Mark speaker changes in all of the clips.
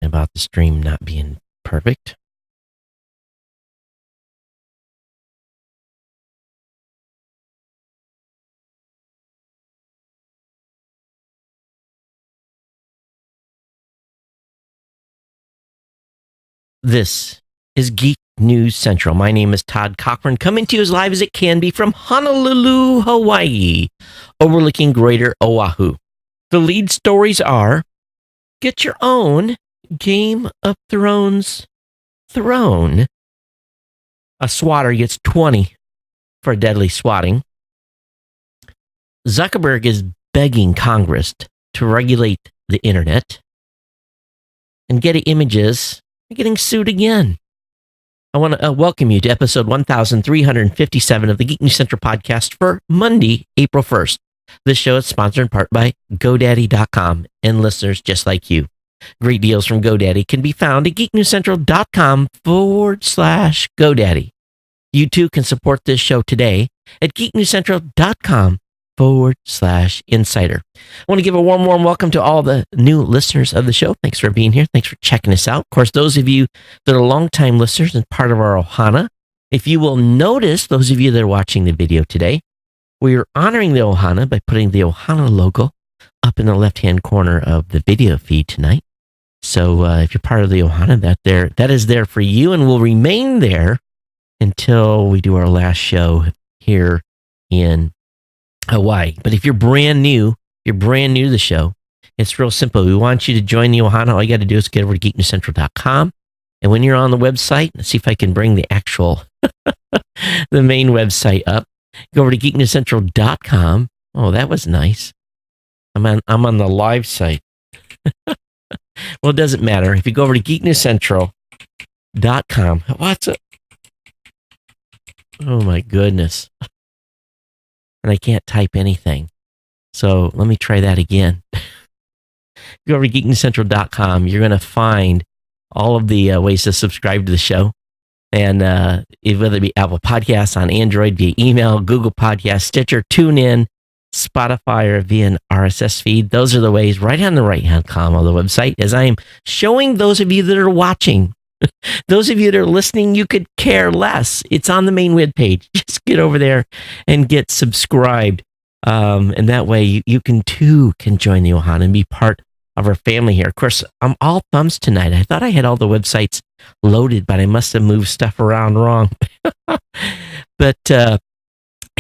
Speaker 1: about the stream not being perfect. This is Geek News Central. My name is Todd Cochran, coming to you as live as it can be from Honolulu, Hawaii, overlooking Greater Oahu. The lead stories are: get your own Game of Thrones throne. A swatter gets 20 for deadly swatting. Zuckerberg is begging Congress to regulate the internet. And Getty Images are getting sued again. I want to welcome you to episode 1357 of the Geek News Central podcast for Monday, April 1st. This show is sponsored in part by GoDaddy.com and listeners just like you. Great deals from GoDaddy can be found at geeknewscentral.com/GoDaddy. You too can support this show today at geeknewscentral.com/insider. I want to give a warm welcome to all the new listeners of the show. Thanks for being here. Thanks for checking us out. Of course, those of you that are longtime listeners and part of our Ohana, if you will notice, those of you that are watching the video today, we are honoring the Ohana by putting the Ohana logo up in the left-hand corner of the video feed tonight. So if you're part of the Ohana, that is there for you and will remain there until we do our last show here in Hawaii. But if you're brand new to the show, it's real simple. We want you to join the Ohana. All you got to do is get over to geeknewscentral.com. And when you're on the website, let's see if I can bring the actual, the main website up. Go over to geeknewscentral.com. Oh, that was nice. I'm on the live site. Well, it doesn't matter. If you go over to geeknewscentral.com, what's it? Oh my goodness. And I can't type anything. So let me try that again. Go over to geeknewscentral.com. You're going to find all of the ways to subscribe to the show. And whether it be Apple Podcasts on Android, via email, Google Podcasts, Stitcher, TuneIn, Spotify, or via an RSS feed. Those are the ways right on the right-hand column of the website. As I am showing those of you that are watching, those of you that are listening, you could care less. It's on the main webpage. Just get over there and get subscribed. And that way you can join the Ohana and be part of our family here. Of course, I'm all thumbs tonight. I thought I had all the websites loaded, but I must have moved stuff around wrong. But hey,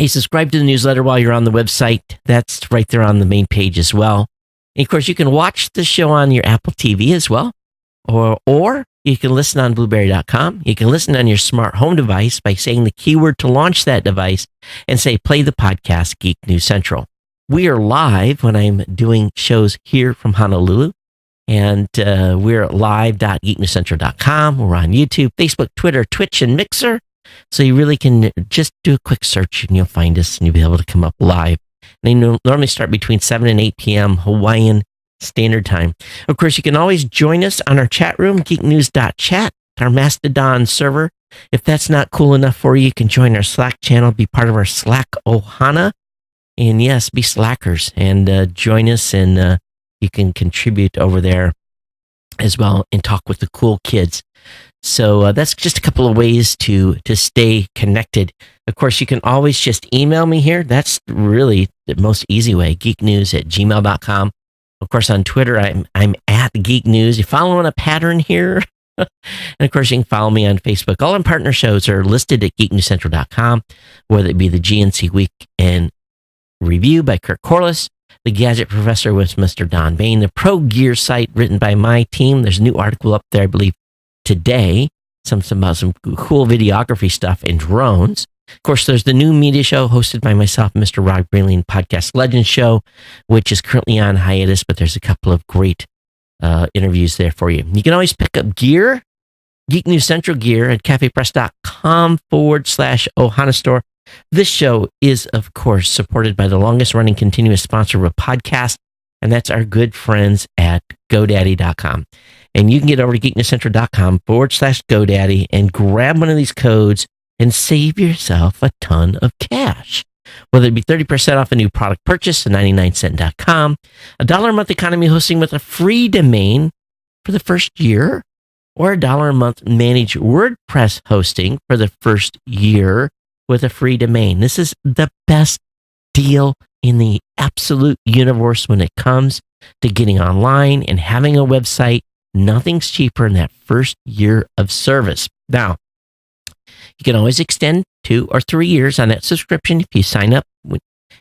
Speaker 1: subscribe to the newsletter while you're on the website. That's right there on the main page as well. And of course, you can watch the show on your Apple TV as well, or you can listen on blueberry.com. You can listen on your smart home device by saying the keyword to launch that device and say, play the podcast Geek News Central. We are live when I'm doing shows here from Honolulu, and we're at live.geeknewscentral.com. We're on YouTube, Facebook, Twitter, Twitch, and Mixer. So you really can just do a quick search and you'll find us and you'll be able to come up live. They normally start between 7 and 8 p.m. Hawaiian Standard Time. Of course, you can always join us on our chat room, geeknews.chat, our Mastodon server. If that's not cool enough for you, you can join our Slack channel, be part of our Slack Ohana. And yes, be slackers and join us, and you can contribute over there as well and talk with the cool kids. So that's just a couple of ways to stay connected. Of course, you can always just email me here. That's really the most easy way, geeknews@gmail.com. Of course, on Twitter, I'm at Geek News. You following a pattern here? And of course, you can follow me on Facebook. All our partner shows are listed at geeknewscentral.com, whether it be the GNC Week and Review by Kirk Corliss, the Gadget Professor with Mr. Don Bain, the Pro Gear site written by my team. There's a new article up there, I believe, today, some cool videography stuff and drones. Of course, there's the new media show hosted by myself, Mr. Rob Greenlee, Podcast Legends Show, which is currently on hiatus, but there's a couple of great interviews there for you. You can always pick up gear, Geek News Central gear at cafepress.com/Ohana store. This show is, of course, supported by the longest running continuous sponsor of a podcast, and that's our good friends at GoDaddy.com. And you can get over to geeknewscentral.com/GoDaddy and grab one of these codes and save yourself a ton of cash. Whether it be 30% off a new product purchase at 99cent.com, $1 a month economy hosting with a free domain, for the first year, or $1 a month manage WordPress hosting for the first year with a free domain. This is the best deal in the absolute universe when it comes to getting online and having a website. Nothing's cheaper in that first year of service. Now, you can always extend 2 or 3 years on that subscription if you sign up,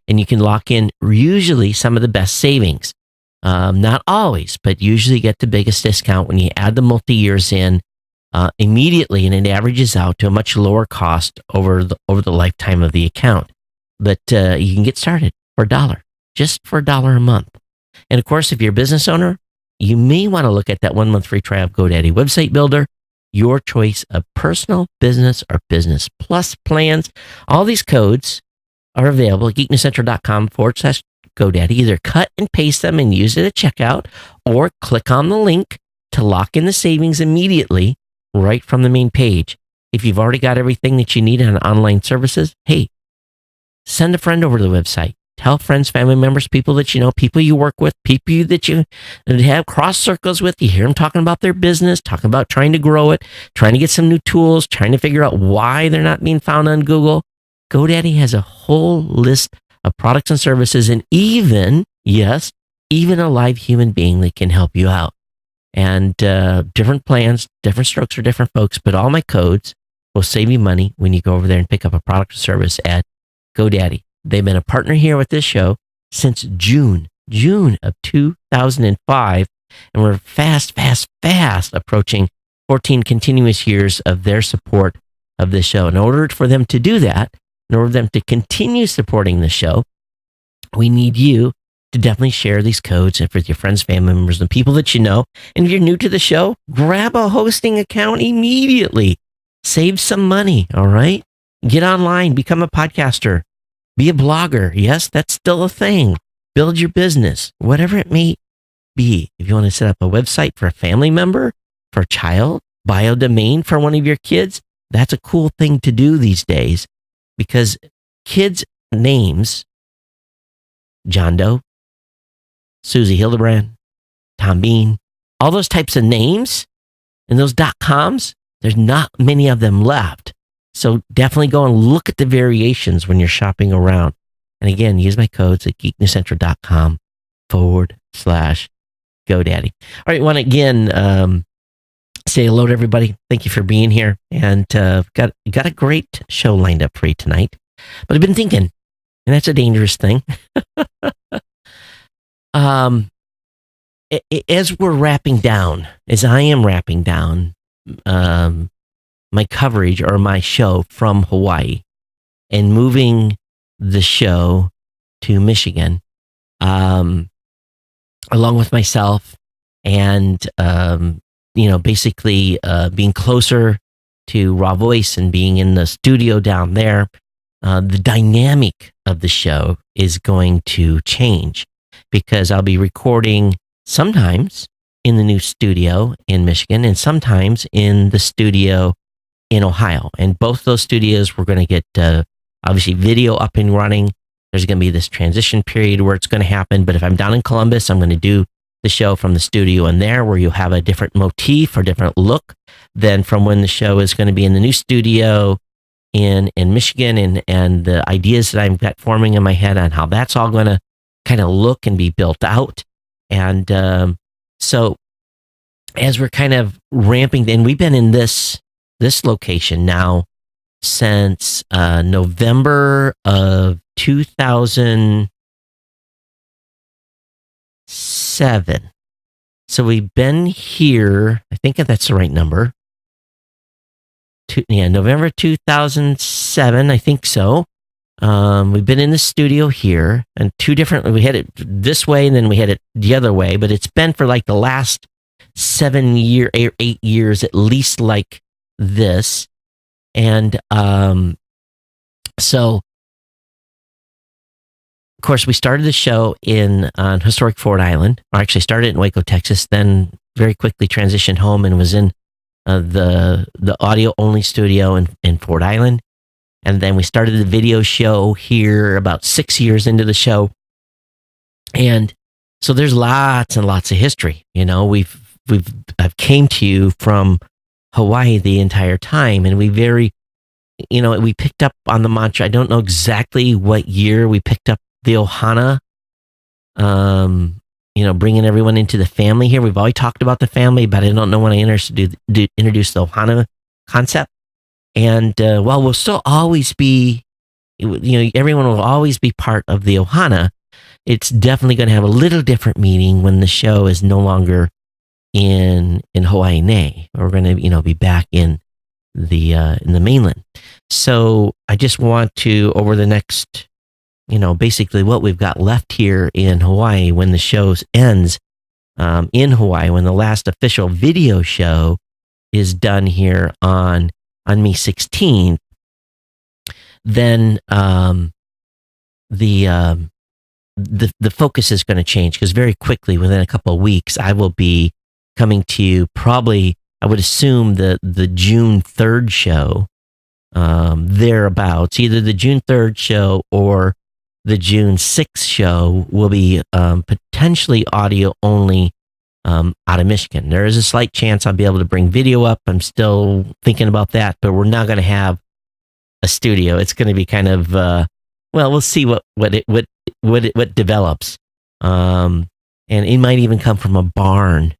Speaker 1: and you can lock in usually some of the best savings. Not always, but usually get the biggest discount when you add the multi-years in immediately, and it averages out to a much lower cost over the lifetime of the account. But you can get started for $1, just for $1 a month. And of course, if you're a business owner, you may want to look at that 1 month free trial of GoDaddy Website Builder, your choice of personal, business, or business plus plans. All these codes are available at geeknewscentral.com/GoDaddy. Either cut and paste them and use it at checkout, or click on the link to lock in the savings immediately right from the main page. If you've already got everything that you need on online services, hey, send a friend over to the website. Tell friends, family members, people that you know, people you work with, people that you have cross circles with. You hear them talking about their business, talking about trying to grow it, trying to get some new tools, trying to figure out why they're not being found on Google. GoDaddy has a whole list of products and services, and even a live human being that can help you out. And different plans, different strokes for different folks, but all my codes will save you money when you go over there and pick up a product or service at GoDaddy. They've been a partner here with this show since June of 2005, and we're fast approaching 14 continuous years of their support of this show. In order for them to do that, in order for them to continue supporting the show, we need you to definitely share these codes with your friends, family members, and people that you know. And if you're new to the show, grab a hosting account immediately. Save some money, all right? Get online, become a podcaster, be a blogger. Yes, that's still a thing. Build your business, whatever it may be. If you want to set up a website for a family member, for a child, buy a domain for one of your kids, that's a cool thing to do these days, because kids' names, John Doe, Susie Hildebrand, Tom Bean, all those types of names and those .coms, there's not many of them left. So definitely go and look at the variations when you're shopping around. And again, use my codes at geeknewscentral.com/GoDaddy. All right, want to again say hello to everybody. Thank you for being here. And got a great show lined up for you tonight. But I've been thinking, and that's a dangerous thing. As we're wrapping down, as I am wrapping down, my coverage or my show from Hawaii and moving the show to Michigan, along with myself, and basically being closer to Raw Voice and being in the studio down there, the dynamic of the show is going to change, because I'll be recording sometimes in the new studio in Michigan and sometimes in the studio in Ohio. And both those studios, we're going to get obviously video up and running. There's going to be this transition period where it's going to happen. But if I'm down in Columbus, I'm going to do the show from the studio in there, where you'll have a different motif or different look than from when the show is going to be in the new studio in Michigan, and the ideas that I've got forming in my head on how that's all going to kind of look and be built out. And so as we're kind of ramping, and we've been in this location now since November of 2007. So we've been here, I think that's the right number. November 2007, I think so. We've been in the studio here, and we had it this way and then we had it the other way, but it's been for like the last 8 years at least like this. And so of course we started the show on historic Ford Island, or actually started in Waco, Texas, then very quickly transitioned home and was in the audio only studio in Ford Island. And then we started the video show here about 6 years into the show. And so there's lots and lots of history. We've I've came to you from Hawaii the entire time, and we picked up on the mantra. I don't know exactly what year we picked up the Ohana. Bringing everyone into the family here. We've always talked about the family, but I don't know when I introduced the Ohana concept. And while we'll still always be, everyone will always be part of the Ohana, it's definitely going to have a little different meaning when the show is no longer in Hawaii Nei. We're going to, be back in the mainland. So I just want to, over the next, basically what we've got left here in Hawaii when the show ends in Hawaii, when the last official video show is done here on May 16th, then the focus is going to change, because very quickly, within a couple of weeks, I will be coming to you probably, I would assume, the June 3rd show, thereabouts. Either the June 3rd show or the June 6th show will be potentially audio only out of Michigan. There is a slight chance I'll be able to bring video up. I'm still thinking about that, but we're not going to have a studio. It's going to be kind of we'll see what develops, and it might even come from a barn.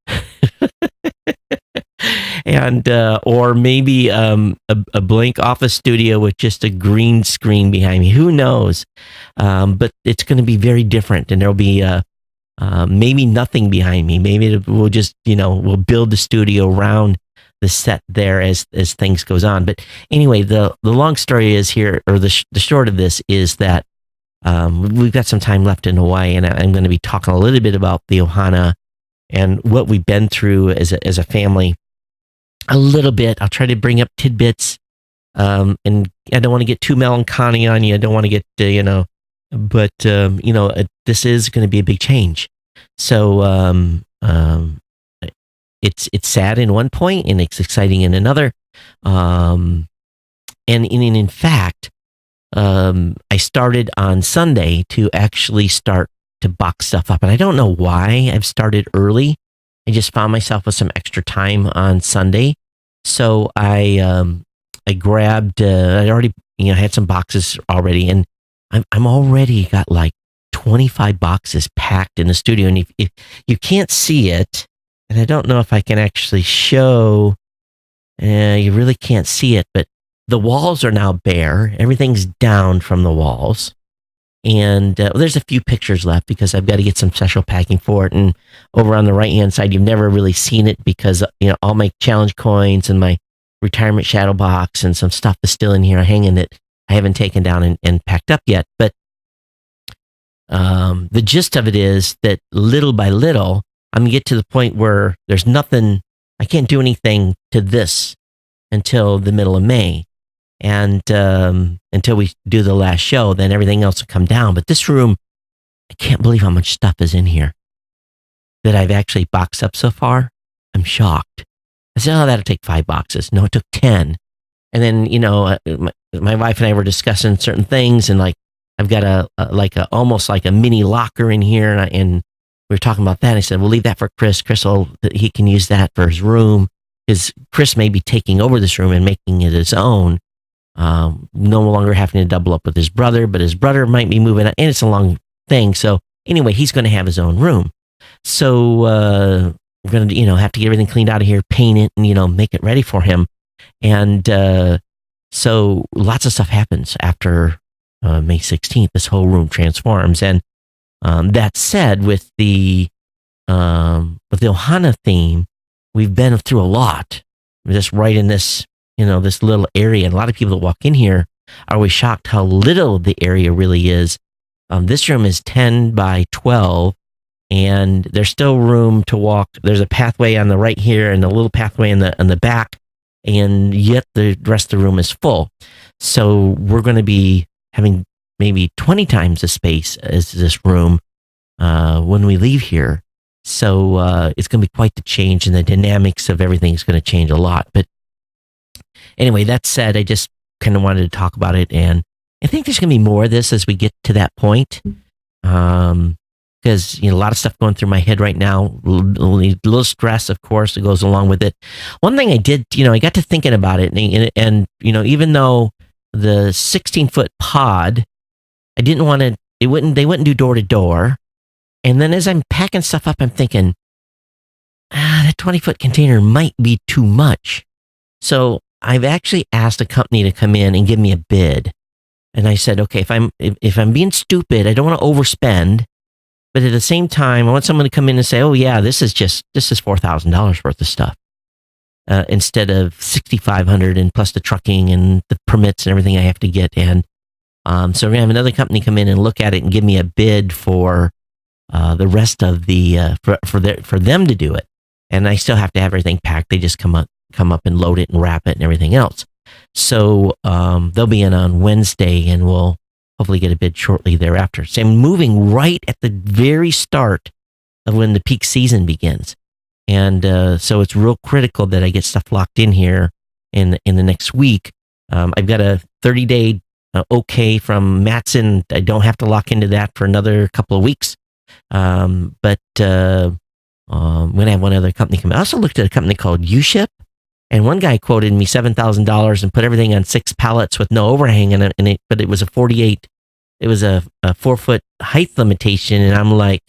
Speaker 1: And or maybe a blank office studio with just a green screen behind me. Who knows? But it's going to be very different, and there'll be maybe nothing behind me. Maybe we'll just we'll build the studio around the set there as things goes on. But anyway, the long story is here, or the short of this is that we've got some time left in Hawaii, and I'm going to be talking a little bit about the Ohana and what we've been through as a family. A little bit. I'll try to bring up tidbits, and I don't want to get too melancholy on you. I don't want to get, but this is going to be a big change. So it's sad in one point, and it's exciting in another. And in fact, I started on Sunday to actually start to box stuff up, and I don't know why I've started early. I just found myself with some extra time on Sunday. So I grabbed, I already, had some boxes already, and I'm already got like 25 boxes packed in the studio. And if you can't see it, and I don't know if I can actually show, you really can't see it, but the walls are now bare. Everything's down from the walls. And there's a few pictures left because I've got to get some special packing for it. And over on the right-hand side, you've never really seen it because, all my challenge coins and my retirement shadow box and some stuff is still in here hanging that I haven't taken down and packed up yet. But the gist of it is that little by little, I'm going to get to the point where there's nothing, I can't do anything to this until the middle of May. And until we do the last show, then everything else will come down. But this room, I can't believe how much stuff is in here that I've actually boxed up so far. I'm shocked. I said, that'll take 5 boxes. No, it took 10. And then, my wife and I were discussing certain things, and like, I've got almost like a mini locker in here. And we were talking about that. I said, we'll leave that for Chris. He can use that for his room, because Chris may be taking over this room and making it his own. No longer having to double up with his brother, but his brother might be moving out, and it's a long thing. So anyway, he's going to have his own room. So we're going to, have to get everything cleaned out of here, paint it, and, make it ready for him. And so lots of stuff happens after May 16th. This whole room transforms. And that said, with the Ohana theme, we've been through a lot. Just right in this, this little area. And a lot of people that walk in here are always shocked how little the area really is. This room is 10 by 12, and there's still room to walk. There's a pathway on the right here and a little pathway in the back, and yet the rest of the room is full. So we're going to be having maybe 20 times the space as this room when we leave here. So it's going to be quite the change, and the dynamics of everything is going to change a lot. But anyway, that said, I just kind of wanted to talk about it, and I think there's going to be more of this as we get to that point. because a lot of stuff going through my head right now. A little stress, of course, that goes along with it. One thing I did, I got to thinking about it, and even though the 16-foot pod, I didn't want to. They wouldn't do door to door. And then as I'm packing stuff up, I'm thinking, that 20-foot container might be too much. So I've actually asked a company to come in and give me a bid. And I said, okay, if I'm being stupid, I don't want to overspend, but at the same time, I want someone to come in and say, oh yeah, this is $4,000 worth of stuff, instead of $6,500 and plus the trucking and the permits and everything I have to get. And so we're gonna have another company come in and look at it and give me a bid for the rest of the for them to do it. And I still have to have everything packed. They just come up and load it and wrap it and everything else. So they'll be in on Wednesday, and we'll hopefully get a bid shortly thereafter. So I'm moving right at the very start of when the peak season begins. And so it's real critical that I get stuff locked in here in the next week. I've got a 30-day okay from Matson. I don't have to lock into that for another couple of weeks. But I'm going to have one other company come in. I also looked at a company called U-Ship, and one guy quoted me $7,000 and put everything on 6 pallets with no overhang in it, but it was a 4-foot height limitation. And I'm like,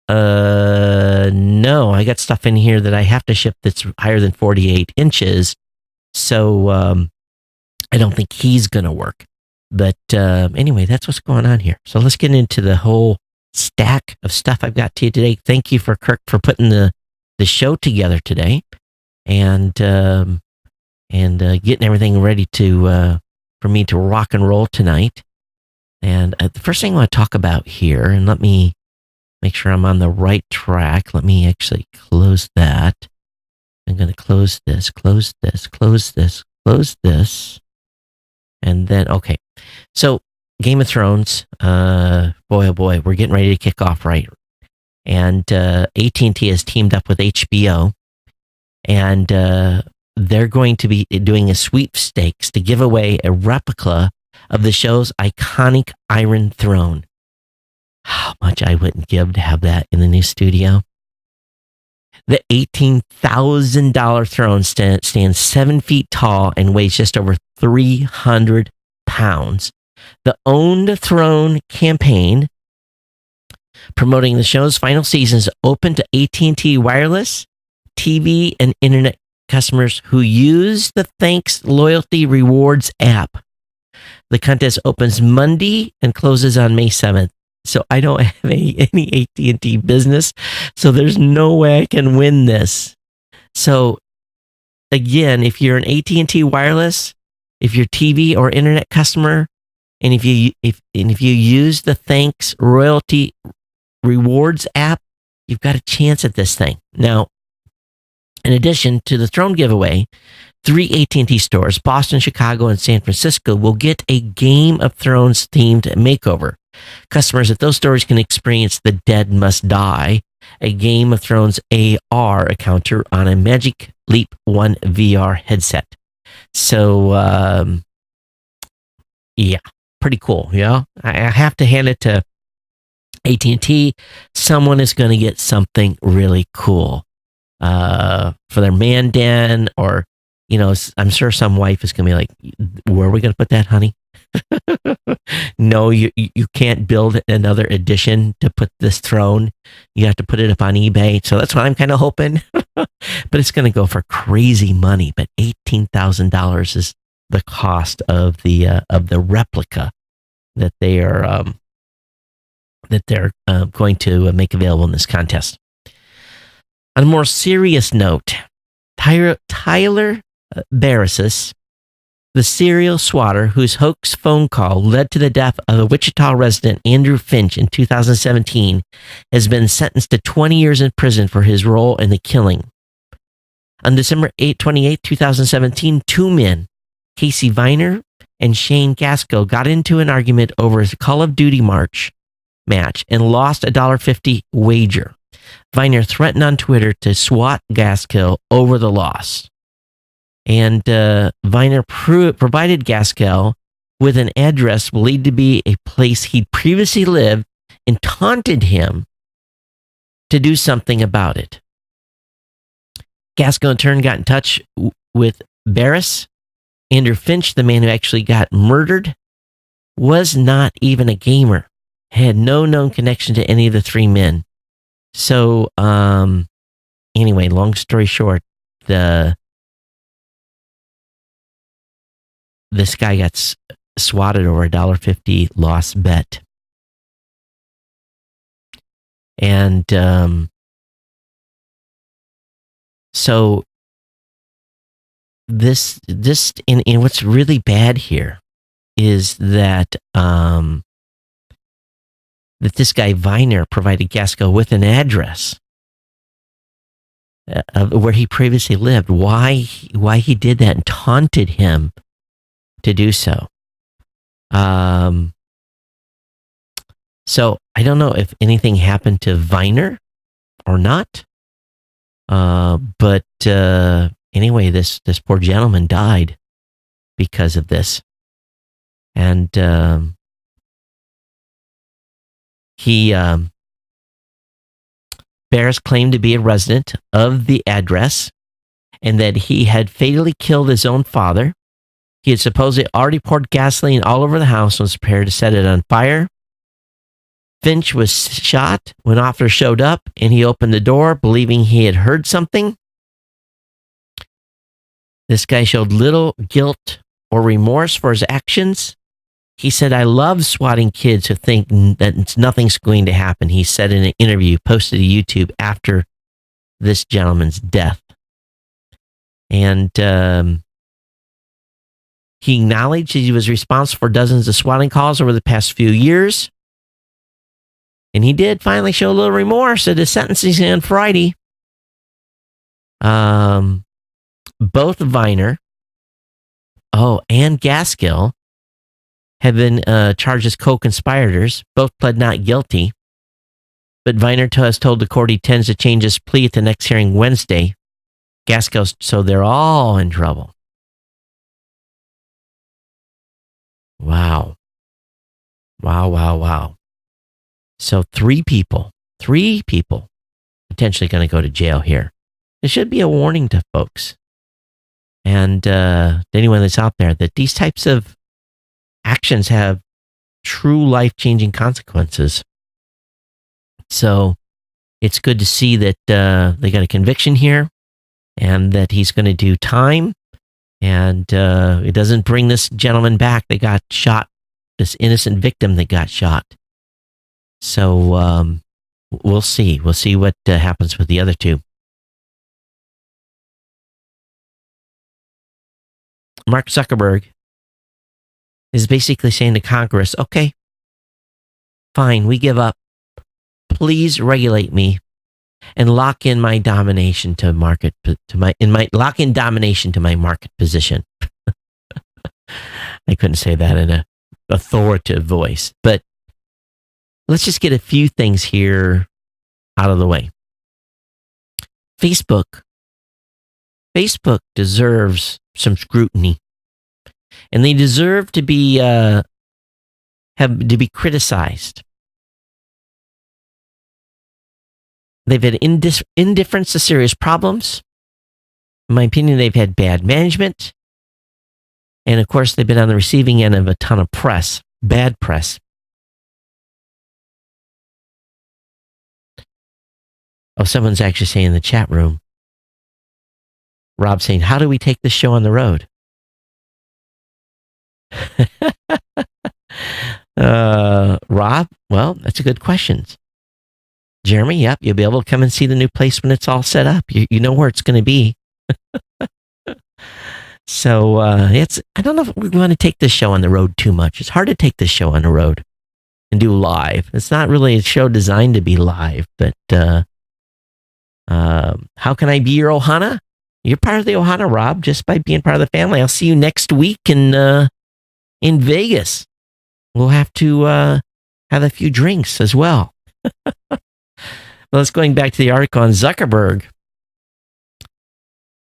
Speaker 1: no, I got stuff in here that I have to ship that's higher than 48 inches. So, I don't think he's going to work. But, anyway, that's what's going on here. So let's get into the whole stack of stuff I've got to you today. Thank you for Kirk for putting the show together today, and getting everything ready for me to rock and roll tonight. And the first thing I want to talk about here, and let me make sure I'm on the right track. Let me actually close that. I'm going to close this, and then, okay. So Game of Thrones, boy, oh boy, we're getting ready to kick off, right? And AT&T has teamed up with HBO, and they're going to be doing a sweepstakes to give away a replica of the show's iconic Iron Throne. How much I wouldn't give to have that in the new studio. The $18,000 throne stands 7 feet tall and weighs just over 300 pounds. The Own the Throne campaign, promoting the show's final season, is open to AT&T wireless, TV, and internet customers who use the Thanks Loyalty Rewards app. The contest opens Monday and closes on May 7th. So I don't have any AT&T business, so there's no way I can win this. So again, if you're an AT&T wireless, if you're TV or internet customer, and if you use the Thanks Loyalty Rewards app, you've got a chance at this thing. Now, in addition to the Throne giveaway, 3 AT&T stores, Boston, Chicago, and San Francisco, will get a Game of Thrones themed makeover. Customers at those stores can experience The Dead Must Die, a Game of Thrones AR encounter on a Magic Leap 1 VR headset. So, yeah, pretty cool. Yeah, I have to hand it to AT&T. Someone is going to get something really cool for their man den, or I'm sure some wife is going to be like, where are we going to put that, honey? No, you can't build another edition to put this throne. You have to put it up on eBay. So that's what I'm kind of hoping. But it's going to go for crazy money. But $18,000 is the cost of the replica that they're going to make available in this contest. On a more serious note, Tyler Barrisis, the serial swatter whose hoax phone call led to the death of a Wichita resident, Andrew Finch, in 2017, has been sentenced to 20 years in prison for his role in the killing. On December 28, 2017, 2 men, Casey Viner and Shane Gaskill, got into an argument over a Call of Duty match and lost a $1.50 wager. Viner threatened on Twitter to swat Gaskill over the loss. And Viner provided Gaskill with an address believed to be a place he'd previously lived, and taunted him to do something about it. Gaskell in turn got in touch with Barris. Andrew Finch, the man who actually got murdered, was not even a gamer, had no known connection to any of the three men. So, anyway, long story short, this guy got swatted over $1.50 loss bet. And so this and what's really bad here is that that this guy Viner provided Gaskell with an address of where he previously lived. Why he did that and taunted him to do so. So I don't know if anything happened to Viner or not. But anyway, this poor gentleman died because of this. And Barris claimed to be a resident of the address and that he had fatally killed his own father. He had supposedly already poured gasoline all over the house and was prepared to set it on fire. Finch was shot when officers showed up, and he opened the door believing he had heard something. This guy showed little guilt or remorse for his actions. He said, "I love swatting kids who think that nothing's going to happen," he said in an interview posted to YouTube after this gentleman's death. And he acknowledged he was responsible for dozens of swatting calls over the past few years. And he did finally show a little remorse at his sentencing on Friday. Both Viner, and Gaskell have been charged as co-conspirators. Both pled not guilty. But Viner has told the court he tends to change his plea at the next hearing Wednesday. Gaskell, so they're all in trouble. Wow. Wow. So three people potentially going to go to jail here. There should be a warning to folks and anyone that's out there that these types of actions have true life-changing consequences. So it's good to see that they got a conviction here and that he's going to do time. And it doesn't bring this gentleman back that got shot, this innocent victim that got shot. So we'll see. We'll see what happens with the other two. Mark Zuckerberg is basically saying to Congress, okay, fine, we give up. Please regulate me and lock in my domination to market lock in domination to my market position. I couldn't say that in an authoritative voice, but let's just get a few things here out of the way. Facebook deserves some scrutiny, and they deserve to be criticized. They've had indifference to serious problems. In my opinion, they've had bad management, and of course, they've been on the receiving end of a ton of press, bad press. Oh, someone's actually saying in the chat room, Rob saying, how do we take this show on the road? Rob, well, that's a good question. Jeremy, yep, you'll be able to come and see the new place when it's all set up. You know where it's going to be. So I don't know if we want to take this show on the road too much. It's hard to take this show on the road and do live. It's not really a show designed to be live, but how can I be your Ohana? You're part of the Ohana, Rob, just by being part of the family. I'll see you next week in Vegas. We'll have to have a few drinks as well. Well, let's going back to the article on Zuckerberg.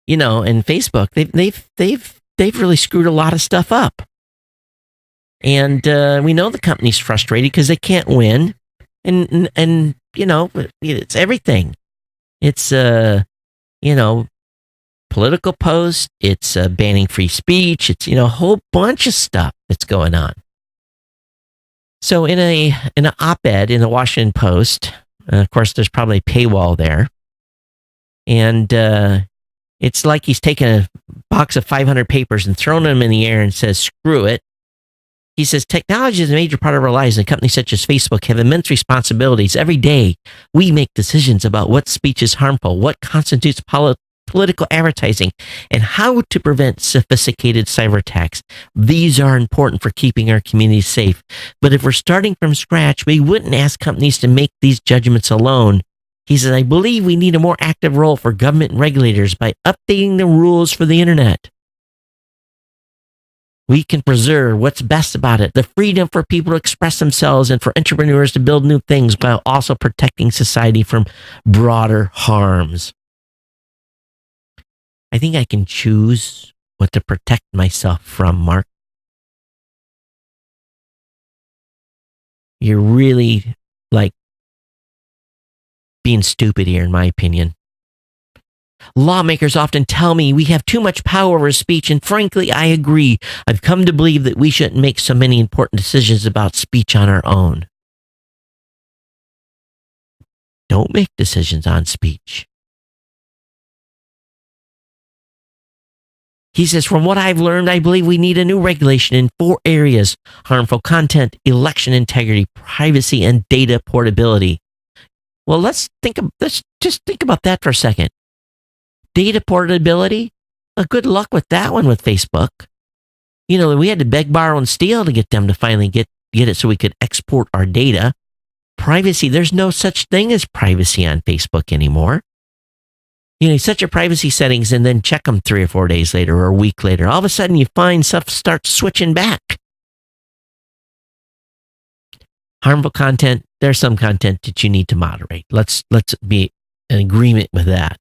Speaker 1: You know, and Facebook, they've really screwed a lot of stuff up, and we know the company's frustrated because they can't win, and it's everything. It's, political posts. It's banning free speech. It's, a whole bunch of stuff that's going on. So in an op-ed in the Washington Post, of course, there's probably a paywall there. And it's like he's taken a box of 500 papers and thrown them in the air and says, screw it. He says, technology is a major part of our lives, and companies such as Facebook have immense responsibilities. Every day, we make decisions about what speech is harmful, what constitutes political advertising, and how to prevent sophisticated cyber attacks. These are important for keeping our communities safe. But if we're starting from scratch, we wouldn't ask companies to make these judgments alone. He says, I believe we need a more active role for government and regulators by updating the rules for the internet. We can preserve what's best about it, the freedom for people to express themselves and for entrepreneurs to build new things while also protecting society from broader harms. I think I can choose what to protect myself from, Mark. You're really, being stupid here, in my opinion. Lawmakers often tell me we have too much power over speech, and frankly, I agree. I've come to believe that we shouldn't make so many important decisions about speech on our own. Don't make decisions on speech. He says, from what I've learned, I believe we need a new regulation in 4 areas: harmful content, election integrity, privacy, and data portability. Well, let's just think about that for a second. Data portability, good luck with that one with Facebook. We had to beg, borrow, and steal to get them to finally get it so we could export our data. Privacy, there's no such thing as privacy on Facebook anymore. You set your privacy settings and then check them 3 or 4 days later or a week later. All of a sudden you find stuff starts switching back. Harmful content, there's some content that you need to moderate. Let's be in agreement with that.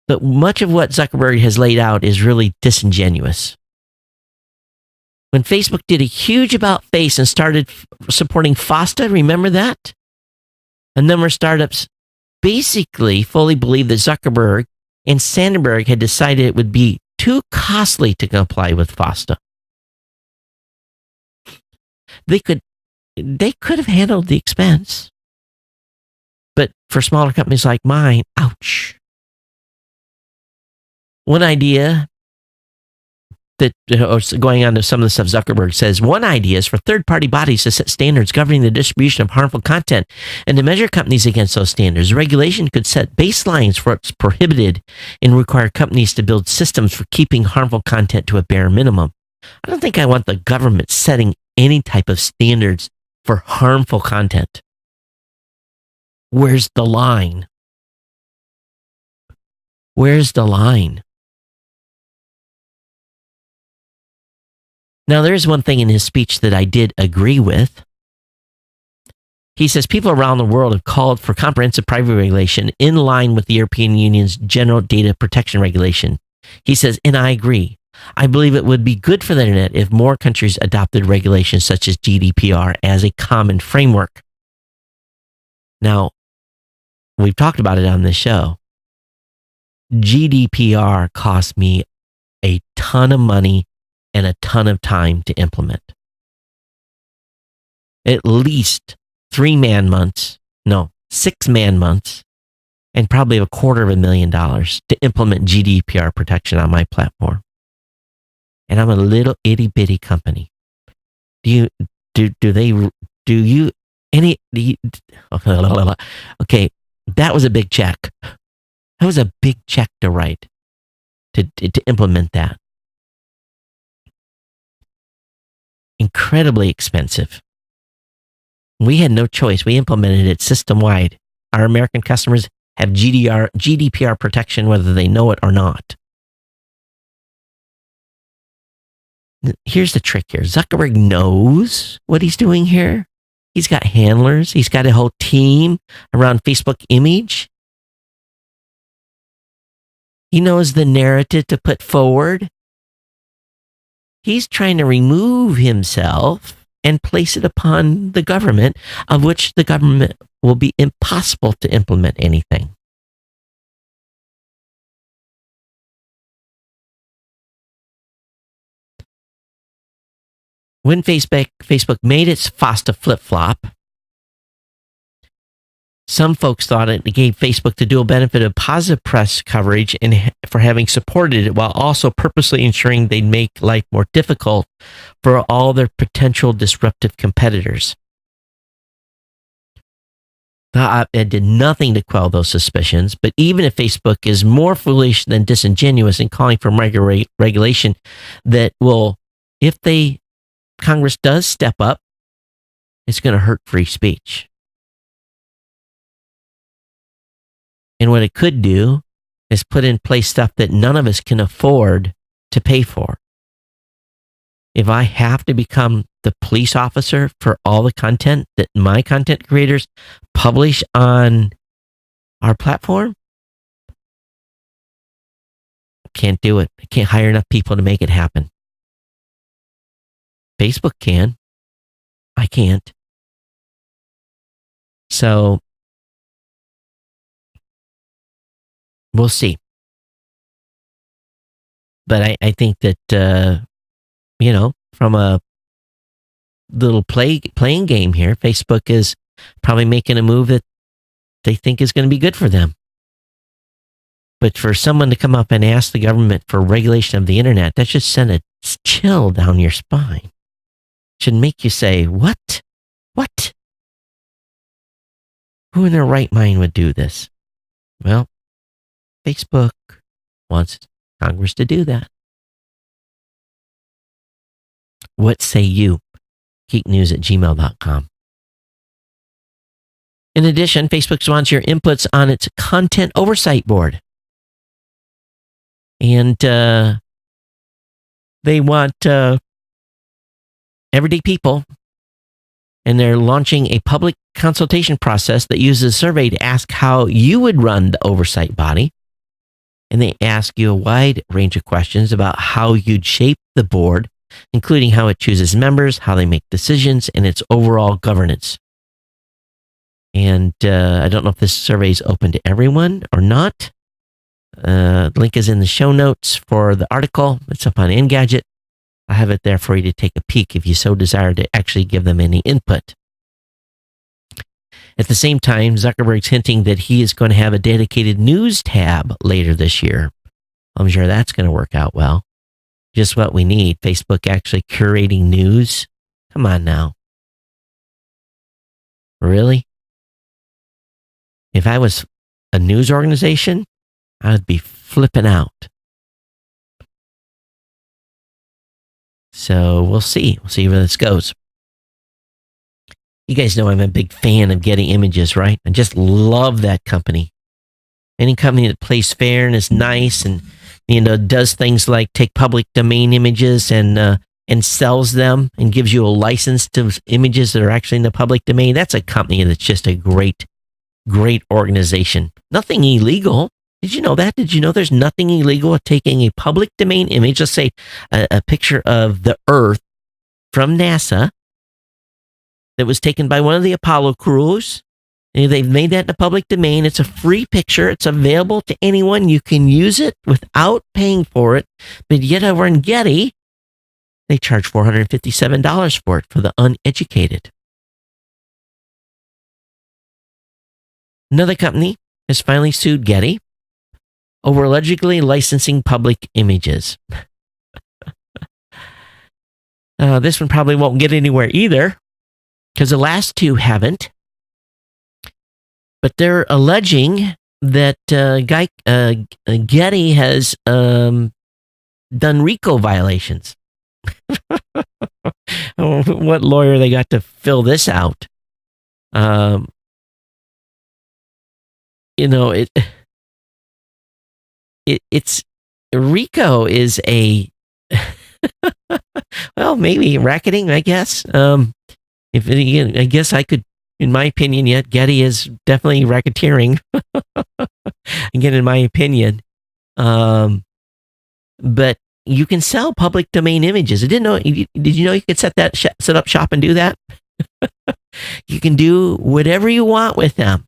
Speaker 1: But much of what Zuckerberg has laid out is really disingenuous. When Facebook did a huge about face and started supporting FOSTA, remember that? A number of startups basically fully believed that Zuckerberg and Sandberg had decided it would be too costly to comply with FOSTA. They could have handled the expense. But for smaller companies like mine, ouch. One idea that, going on to some of the stuff Zuckerberg says, one idea is for third-party bodies to set standards governing the distribution of harmful content and to measure companies against those standards. Regulation could set baselines for what's prohibited and require companies to build systems for keeping harmful content to a bare minimum. I don't think I want the government setting any type of standards for harmful content. Where's the line? Where's the line? Now, there is one thing in his speech that I did agree with. He says people around the world have called for comprehensive privacy regulation in line with the European Union's General Data Protection Regulation. He says, and I agree. I believe it would be good for the internet if more countries adopted regulations such as GDPR as a common framework. Now, we've talked about it on this show. GDPR cost me a ton of money and a ton of time to implement. At least 6 man months, and probably $250,000 to implement GDPR protection on my platform. And I'm a little itty bitty company. Okay, that was a big check. That was a big check to write to implement that. Incredibly expensive. We had no choice. We implemented it system-wide. Our American customers have GDPR protection whether they know it or not. Here's the trick here. Zuckerberg knows what he's doing here. He's got handlers. He's got a whole team around Facebook image. He knows the narrative to put forward. He's trying to remove himself and place it upon the government, of which the government will be impossible to implement anything. When Facebook made its FOSTA flip-flop, some folks thought it gave Facebook the dual benefit of positive press coverage and for having supported it, while also purposely ensuring they'd make life more difficult for all their potential disruptive competitors. The op-ed did nothing to quell those suspicions, but even if Facebook is more foolish than disingenuous in calling for regulation that will, if Congress does step up, it's going to hurt free speech. And what it could do is put in place stuff that none of us can afford to pay for. If I have to become the police officer for all the content that my content creators publish on our platform, I can't do it. I can't hire enough people to make it happen. Facebook can. I can't. So we'll see. But I think that, from a little playing game here, Facebook is probably making a move that they think is going to be good for them. But for someone to come up and ask the government for regulation of the internet, that should send a chill down your spine. Should make you say, what? What? Who in their right mind would do this? Well, Facebook wants Congress to do that. What say you? geeknews@gmail.com. In addition, Facebook wants your inputs on its content oversight board. And they want everyday people, and they're launching a public consultation process that uses a survey to ask how you would run the oversight body. And they ask you a wide range of questions about how you'd shape the board, including how it chooses members, how they make decisions, and its overall governance. And I don't know if this survey is open to everyone or not. The link is in the show notes for the article. It's up on Engadget. I have it there for you to take a peek if you so desire to actually give them any input. At the same time, Zuckerberg's hinting that he is going to have a dedicated news tab later this year. I'm sure that's going to work out well. Just what we need. Facebook actually curating news. Come on now. Really? If I was a news organization, I would be flipping out. So we'll see. We'll see where this goes. You guys know I'm a big fan of Getty Images, right? I just love that company. Any company that plays fair and is nice and does things like take public domain images and sells them and gives you a license to images that are actually in the public domain. That's a company that's just a great organization. Nothing illegal. Did you know that? Did you know there's nothing illegal with taking a public domain image, let's say a picture of the Earth from NASA that was taken by one of the Apollo crews? And they've made that in the public domain. It's a free picture. It's available to anyone. You can use it without paying for it. But yet over in Getty, they charge $457 for it for the uneducated. Another company has finally sued Getty over allegedly licensing public images. This one probably won't get anywhere either, because the last two haven't. But they're alleging that Getty has done RICO violations. What lawyer they got to fill this out? It's RICO is a well, maybe racketing, I guess. I guess I could, in my opinion, yet Getty is definitely racketeering. Again, in my opinion, but you can sell public domain images. I didn't know. Did you know you could set up shop and do that? You can do whatever you want with them,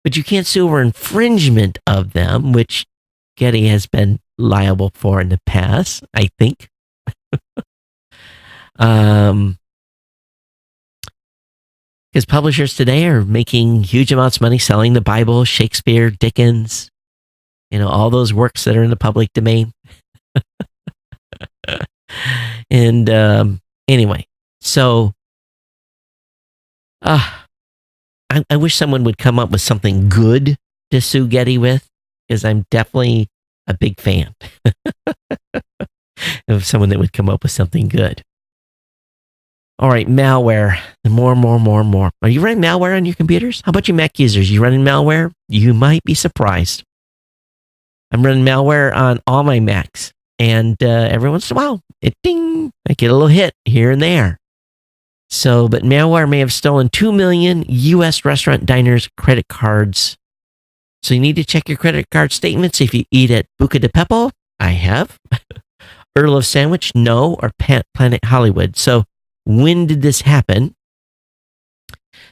Speaker 1: but you can't sue over infringement of them, which Getty has been liable for in the past, I think. Because publishers today are making huge amounts of money selling the Bible, Shakespeare, Dickens, all those works that are in the public domain. And anyway, so I wish someone would come up with something good to sue Getty with, because I'm definitely a big fan of someone that would come up with something good. All right, malware. More. Are you running malware on your computers? How about you Mac users? You running malware? You might be surprised. I'm running malware on all my Macs, and every once in a while, I get a little hit here and there. So, but malware may have stolen 2 million U.S. restaurant diners' credit cards. So you need to check your credit card statements if you eat at Buca di Beppo. I have. Earl of Sandwich, no, or Planet Hollywood. So when did this happen?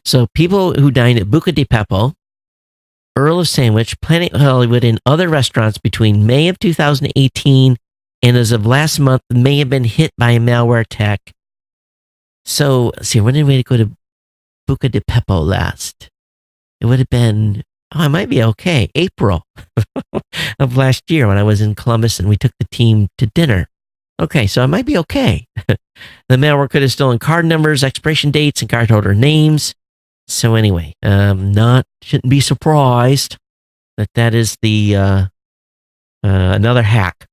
Speaker 1: So people who dined at Buca di Beppo, Earl of Sandwich, Planet Hollywood, and other restaurants between May of 2018 and as of last month may have been hit by a malware attack. So, see, when did we go to Buca di Beppo last? It would have been, it might be okay, April of last year when I was in Columbus and we took the team to dinner. Okay, so I might be okay. The malware could have stolen card numbers, expiration dates, and cardholder names. So anyway, shouldn't be surprised that is the another hack.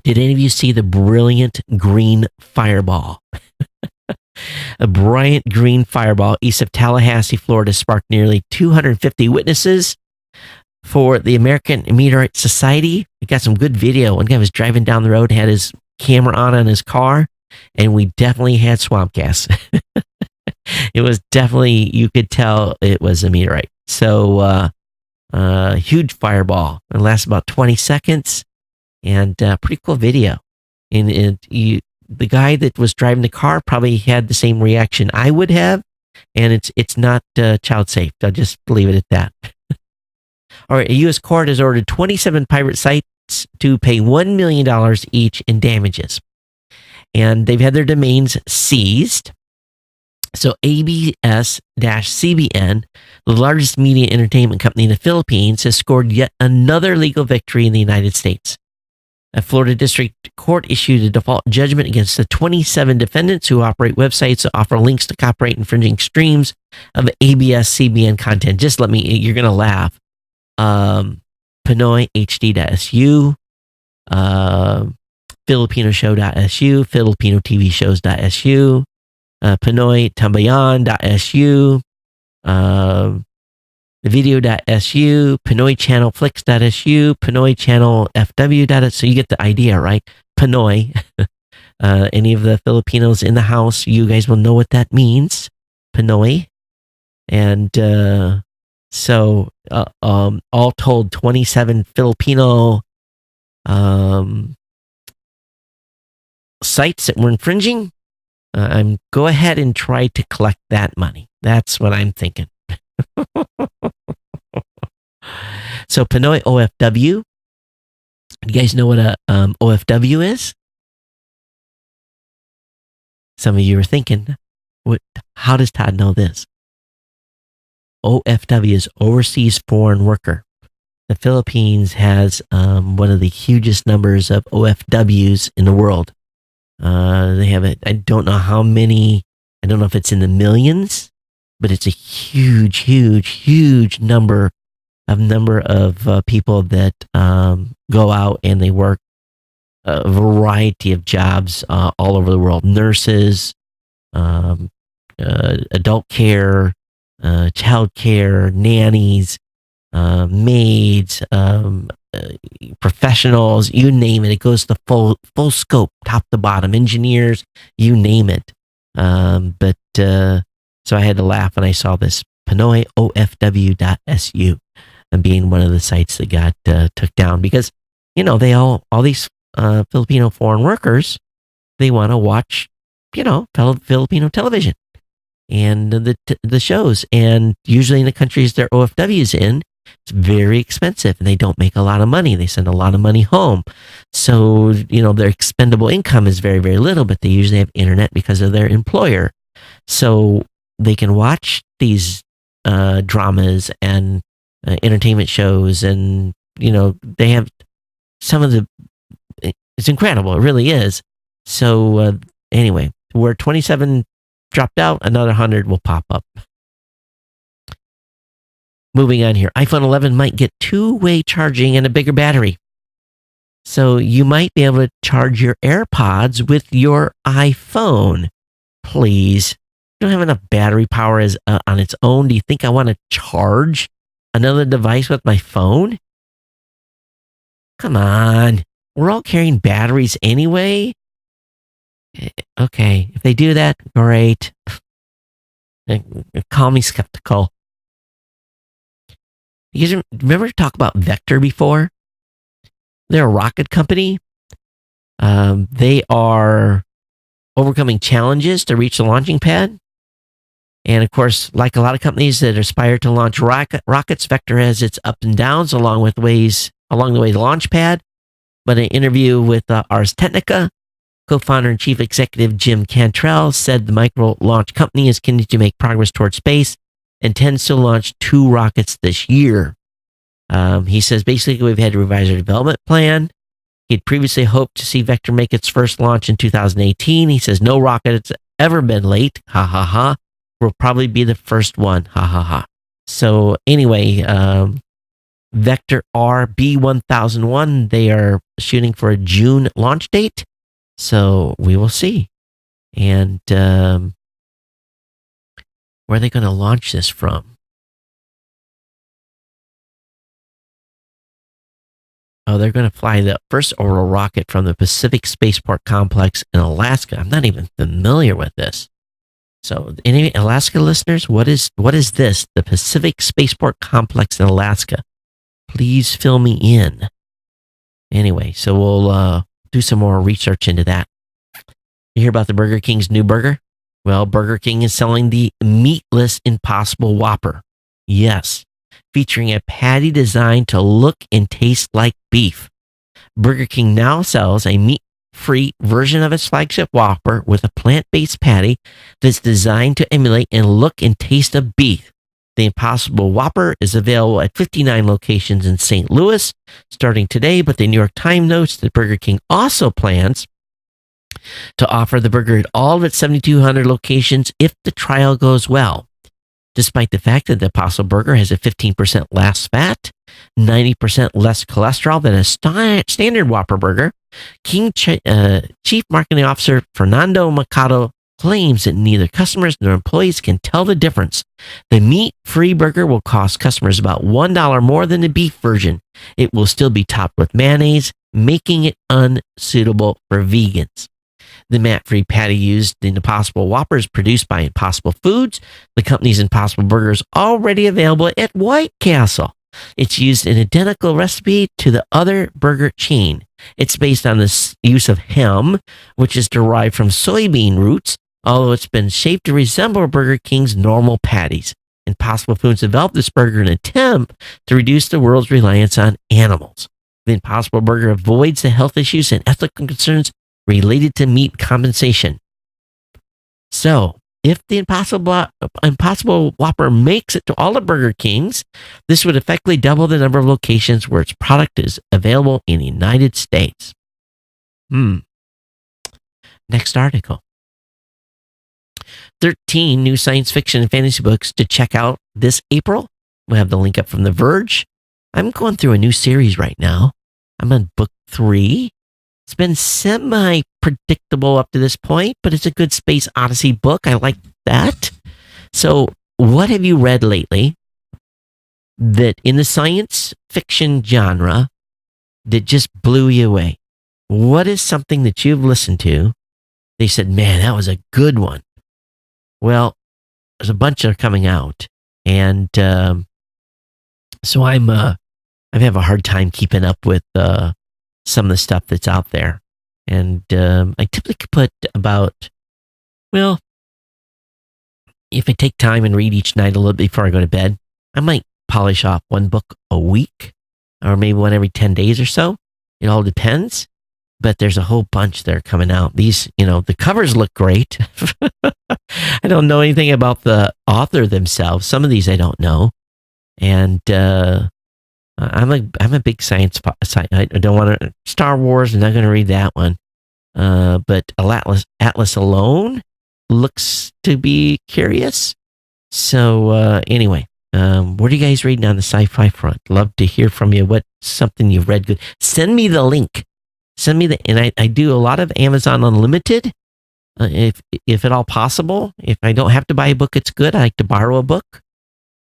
Speaker 1: Did any of you see the brilliant green fireball? A bright green fireball east of Tallahassee, Florida, sparked nearly 250 witnesses for the American Meteorite Society. We got some good video. One guy was driving down the road, had his camera on his car, and we definitely had swamp gas. It was definitely, you could tell it was a meteorite. So, huge fireball. It lasts about 20 seconds, and pretty cool video. And the guy that was driving the car probably had the same reaction I would have, and it's not child safe. I'll just leave it at that. All right, a U.S. court has ordered 27 pirate sites to pay $1 million each in damages. And they've had their domains seized. So ABS-CBN, the largest media entertainment company in the Philippines, has scored yet another legal victory in the United States. A Florida District Court issued a default judgment against the 27 defendants who operate websites that offer links to copyright infringing streams of ABS-CBN content. Just you're going to laugh. Pinoy HD.su, FilipinoShow.su, FilipinoTVShows.su, Pinoy Tambayan.su, Video.su, Pinoy ChannelFlix.su, Pinoy Channel FW. So you get the idea, right? Pinoy. Any of the Filipinos in the house, you guys will know what that means. Pinoy. And so all told, 27 Filipino sites that were infringing. Go ahead and try to collect that money. That's what I'm thinking. So Pinoy OFW. You guys know what a OFW is? Some of you are thinking, how does Todd know this? OFW is Overseas Foreign Worker. The Philippines has one of the hugest numbers of OFWs in the world. They have I don't know how many. I don't know if it's in the millions, but it's a huge, huge, huge number of people that go out and they work a variety of jobs all over the world. Nurses, adult care, child care, nannies, maids, professionals, you name it. It goes the full scope, top to bottom, engineers, you name it. So I had to laugh when I saw this Pinoy OFW.su being one of the sites that got took down, because all these Filipino foreign workers, they want to watch, Filipino television and the shows. And usually in the countries their OFW is in, it's very expensive and they don't make a lot of money. They send a lot of money home. So, their expendable income is very, very little, but they usually have internet because of their employer. So they can watch these dramas and entertainment shows, and, they have some of it's incredible. It really is. So anyway, where 27 dropped out, another 100 will pop up. Moving on here, iPhone 11 might get two-way charging and a bigger battery. So you might be able to charge your AirPods with your iPhone. Please. You don't have enough battery power on its own. Do you think I want to charge another device with my phone? Come on. We're all carrying batteries anyway. Okay, if they do that, great. Call me skeptical. You guys remember to talk about Vector before? They're a rocket company. They are overcoming challenges to reach the launching pad. And of course, like a lot of companies that aspire to launch rockets, Vector has its ups and downs along the way to launch pad. But in an interview with Ars Technica, co-founder and chief executive Jim Cantrell said the micro launch company is continuing to make progress towards space and intends to launch 2 rockets this year. He says, basically, we've had to revise our development plan. He'd previously hoped to see Vector make its first launch in 2018. He says, no rocket has ever been late. Ha ha ha. We'll probably be the first one. Ha ha ha. So anyway, Vector RB1001, they are shooting for a June launch date. So we will see. And where are they going to launch this from? Oh, they're going to fly the first orbital rocket from the Pacific Spaceport Complex in Alaska. I'm not even familiar with this. So, any Alaska listeners, what is this? The Pacific Spaceport Complex in Alaska. Please fill me in. Anyway, so we'll do some more research into that. You hear about the Burger King's new burger? Well, Burger King is selling the meatless Impossible Whopper. Yes, featuring a patty designed to look and taste like beef. Burger King now sells a meat-free version of its flagship Whopper with a plant-based patty that's designed to emulate and look and taste of beef. The Impossible Whopper is available at 59 locations in St. Louis starting today, but the New York Times notes that Burger King also plans to offer the burger at all of its 7,200 locations if the trial goes well. Despite the fact that the Impossible Burger has a 15% less fat, 90% less cholesterol than a standard Whopper burger, King Chief Marketing Officer Fernando Mercado claims that neither customers nor employees can tell the difference. The meat-free burger will cost customers about $1 more than the beef version. It will still be topped with mayonnaise, making it unsuitable for vegans. The mat-free patty used in Impossible Whopper is produced by Impossible Foods. The company's Impossible Burger is already available at White Castle. It's used an identical recipe to the other burger chain. It's based on the use of heme, which is derived from soybean roots, although it's been shaped to resemble Burger King's normal patties. Impossible Foods developed this burger in an attempt to reduce the world's reliance on animals. The Impossible Burger avoids the health issues and ethical concerns related to meat compensation. So, if the Impossible Whopper makes it to all the Burger Kings, this would effectively double the number of locations where its product is available in the United States. Next article. 13 new science fiction and fantasy books to check out this April. We'll have the link up from The Verge. I'm going through a new series right now. I'm on book 3. It's been semi-predictable up to this point, but it's a good space odyssey book. I like that. So, what have you read lately that in the science fiction genre that just blew you away? What is something that you've listened to? They said, man, that was a good one. Well, there's a bunch that are coming out. And so I have a hard time keeping up with some of the stuff that's out there. And I typically put about, well, if I take time and read each night a little bit before I go to bed, I might polish off one book a week or maybe one every 10 days or so. It all depends. But there's a whole bunch that are coming out. These, the covers look great. I don't know anything about the author themselves. Some of these I don't know. And I'm a big science. I don't want to. Star Wars. I'm not going to read that one. But Atlas alone looks to be curious. So anyway, what are you guys reading on the sci-fi front? Love to hear from you. What's something you've read good? Send me the link. And I do a lot of Amazon Unlimited, if at all possible. If I don't have to buy a book, it's good. I like to borrow a book.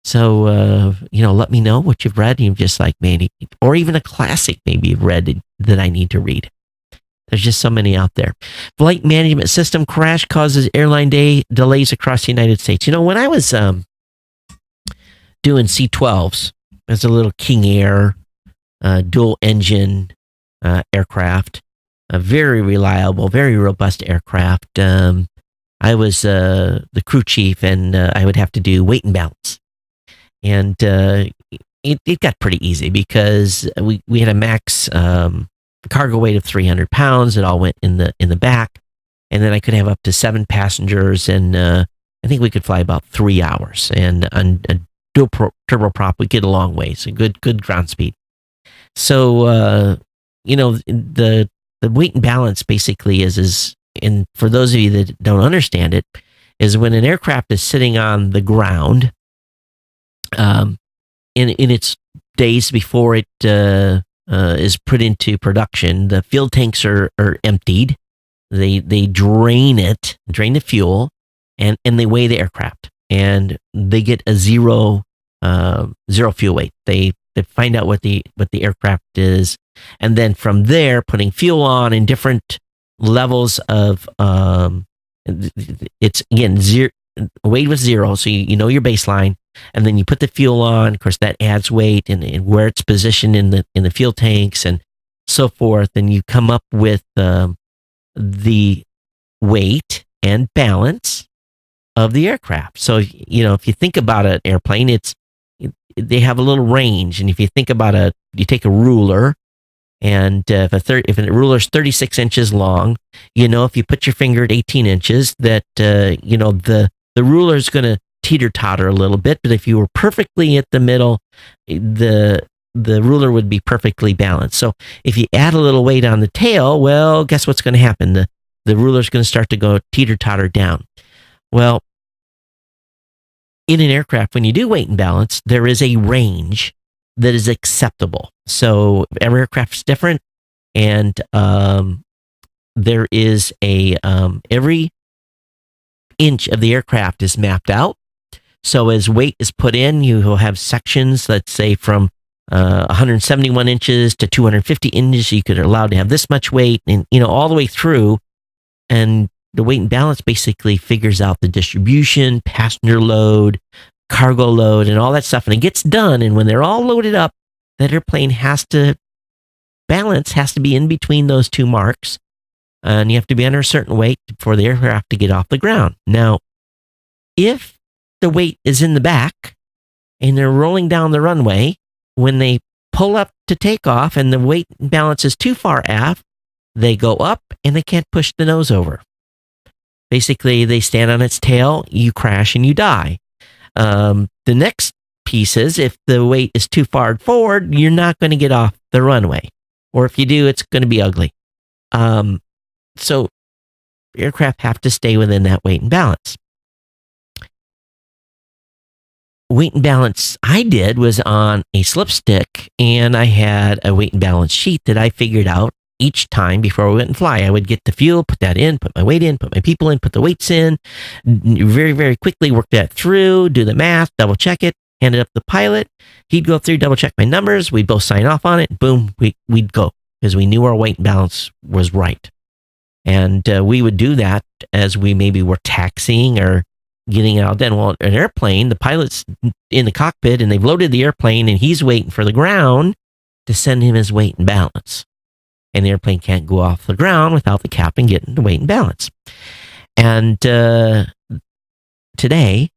Speaker 1: So, let me know what you've read. You're just like, maybe, or even a classic maybe you've read that I need to read. There's just so many out there. Flight management system crash causes airline delays across the United States. When I was doing C-12s as a little King Air dual engine aircraft, a very reliable, very robust aircraft. I was the crew chief, and I would have to do weight and balance. And it got pretty easy because we had a max cargo weight of 300 pounds. It all went in the back, and then I could have up to 7 passengers, and I think we could fly about 3 hours. And on a dual turboprop, we get a long way, so good ground speed. So the weight and balance basically is, and for those of you that don't understand it, is when an aircraft is sitting on the ground, in its days before it is put into production, the fuel tanks are emptied. They drain the fuel, and they weigh the aircraft, and they get a zero fuel weight. They find out what the aircraft is, and then from there, putting fuel on in different levels of it's again weight was 0, so you know your baseline, and then you put the fuel on. Of course, that adds weight and where it's positioned in the fuel tanks and so forth, and you come up with the weight and balance of the aircraft. So if you think about an airplane, they have a little range, and if you think about you take a ruler, and if a ruler is 36 inches long, if you put your finger at 18 inches, that the ruler is going to teeter-totter a little bit, but if you were perfectly at the middle, the ruler would be perfectly balanced. So if you add a little weight on the tail, well, guess what's going to happen? The ruler is going to start to go teeter-totter down. Well, in an aircraft, when you do weight and balance, there is a range that is acceptable. So every aircraft is different, and there is every inch of the aircraft is mapped out. So as weight is put in, you will have sections, let's say from 171 inches to 250 inches. You could allowed to have this much weight, and all the way through. And the weight and balance basically figures out the distribution, passenger load, cargo load, and all that stuff. And it gets done. And when they're all loaded up, that airplane has to be in between those two marks. And you have to be under a certain weight for the aircraft to get off the ground. Now, if the weight is in the back and they're rolling down the runway, when they pull up to take off and the weight and balance is too far aft, they go up and they can't push the nose over. Basically, they stand on its tail, you crash and you die. The next piece is, if the weight is too far forward, you're not going to get off the runway. Or if you do, it's going to be ugly. So aircraft have to stay within that weight and balance. Weight and balance I did was on a slipstick, and I had a weight and balance sheet that I figured out each time before we went and fly. I would get the fuel, put that in, put my weight in, put my people in, put the weights in, very, very quickly work that through, do the math, double check it, hand it up to the pilot. He'd go through, double check my numbers. We'd both sign off on it. Boom, we'd go, because we knew our weight and balance was right. And we would do that as we maybe were taxiing or getting out. Then, well, an airplane, the pilot's in the cockpit and they've loaded the airplane and he's waiting for the ground to send him his weight and balance. and the airplane can't go off the ground without the captain getting the weight and balance. And today,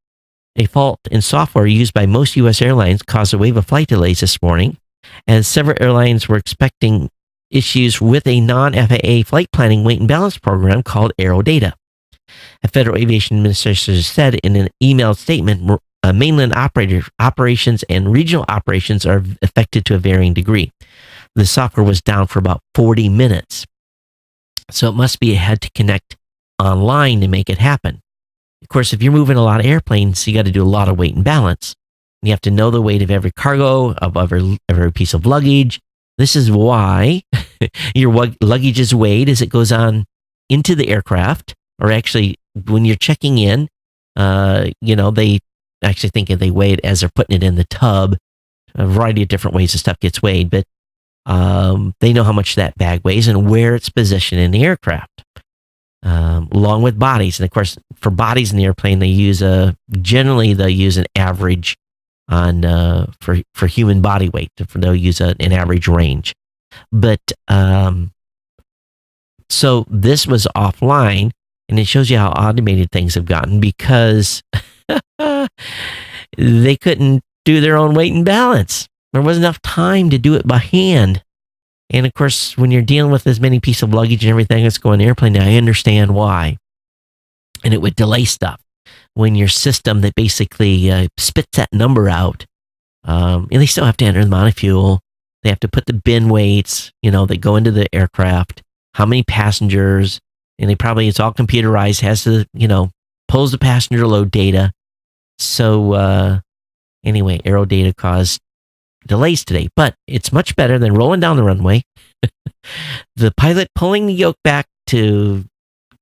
Speaker 1: a fault in software used by most U.S. airlines caused a wave of flight delays this morning, as several airlines were expecting issues with a non-FAA flight planning weight and balance program called AeroData. A Federal Aviation Administrator said in an emailed statement, mainland operations and regional operations are affected to a varying degree. The software was down for about 40 minutes. So it must be it had to connect online to make it happen. Of course, if you're moving a lot of airplanes, you got to do a lot of weight and balance. You have to know the weight of every cargo, of every piece of luggage. This is why your luggage is weighed as it goes on into the aircraft, or actually when you're checking in, they actually think they weigh it as they're putting it in the tub. A variety of different ways the stuff gets weighed, but they know how much that bag weighs and where it's positioned in the aircraft. Along with bodies. And of course, for bodies in the airplane, generally they'll use an average on, for human body weight. They'll use an average range. But, so this was offline, and it shows you how automated things have gotten because they couldn't do their own weight and balance. There wasn't enough time to do it by hand. And of course, when you're dealing with as many pieces of luggage and everything that's going on the airplane, now I understand why. And it would delay stuff. When your system that basically spits that number out, and they still have to enter the amount of fuel. They have to put the bin weights, that go into the aircraft, how many passengers, and it's all computerized, has to, pulls the passenger load data. So anyway, AeroData caused delays today, but it's much better than rolling down the runway, the pilot pulling the yoke back to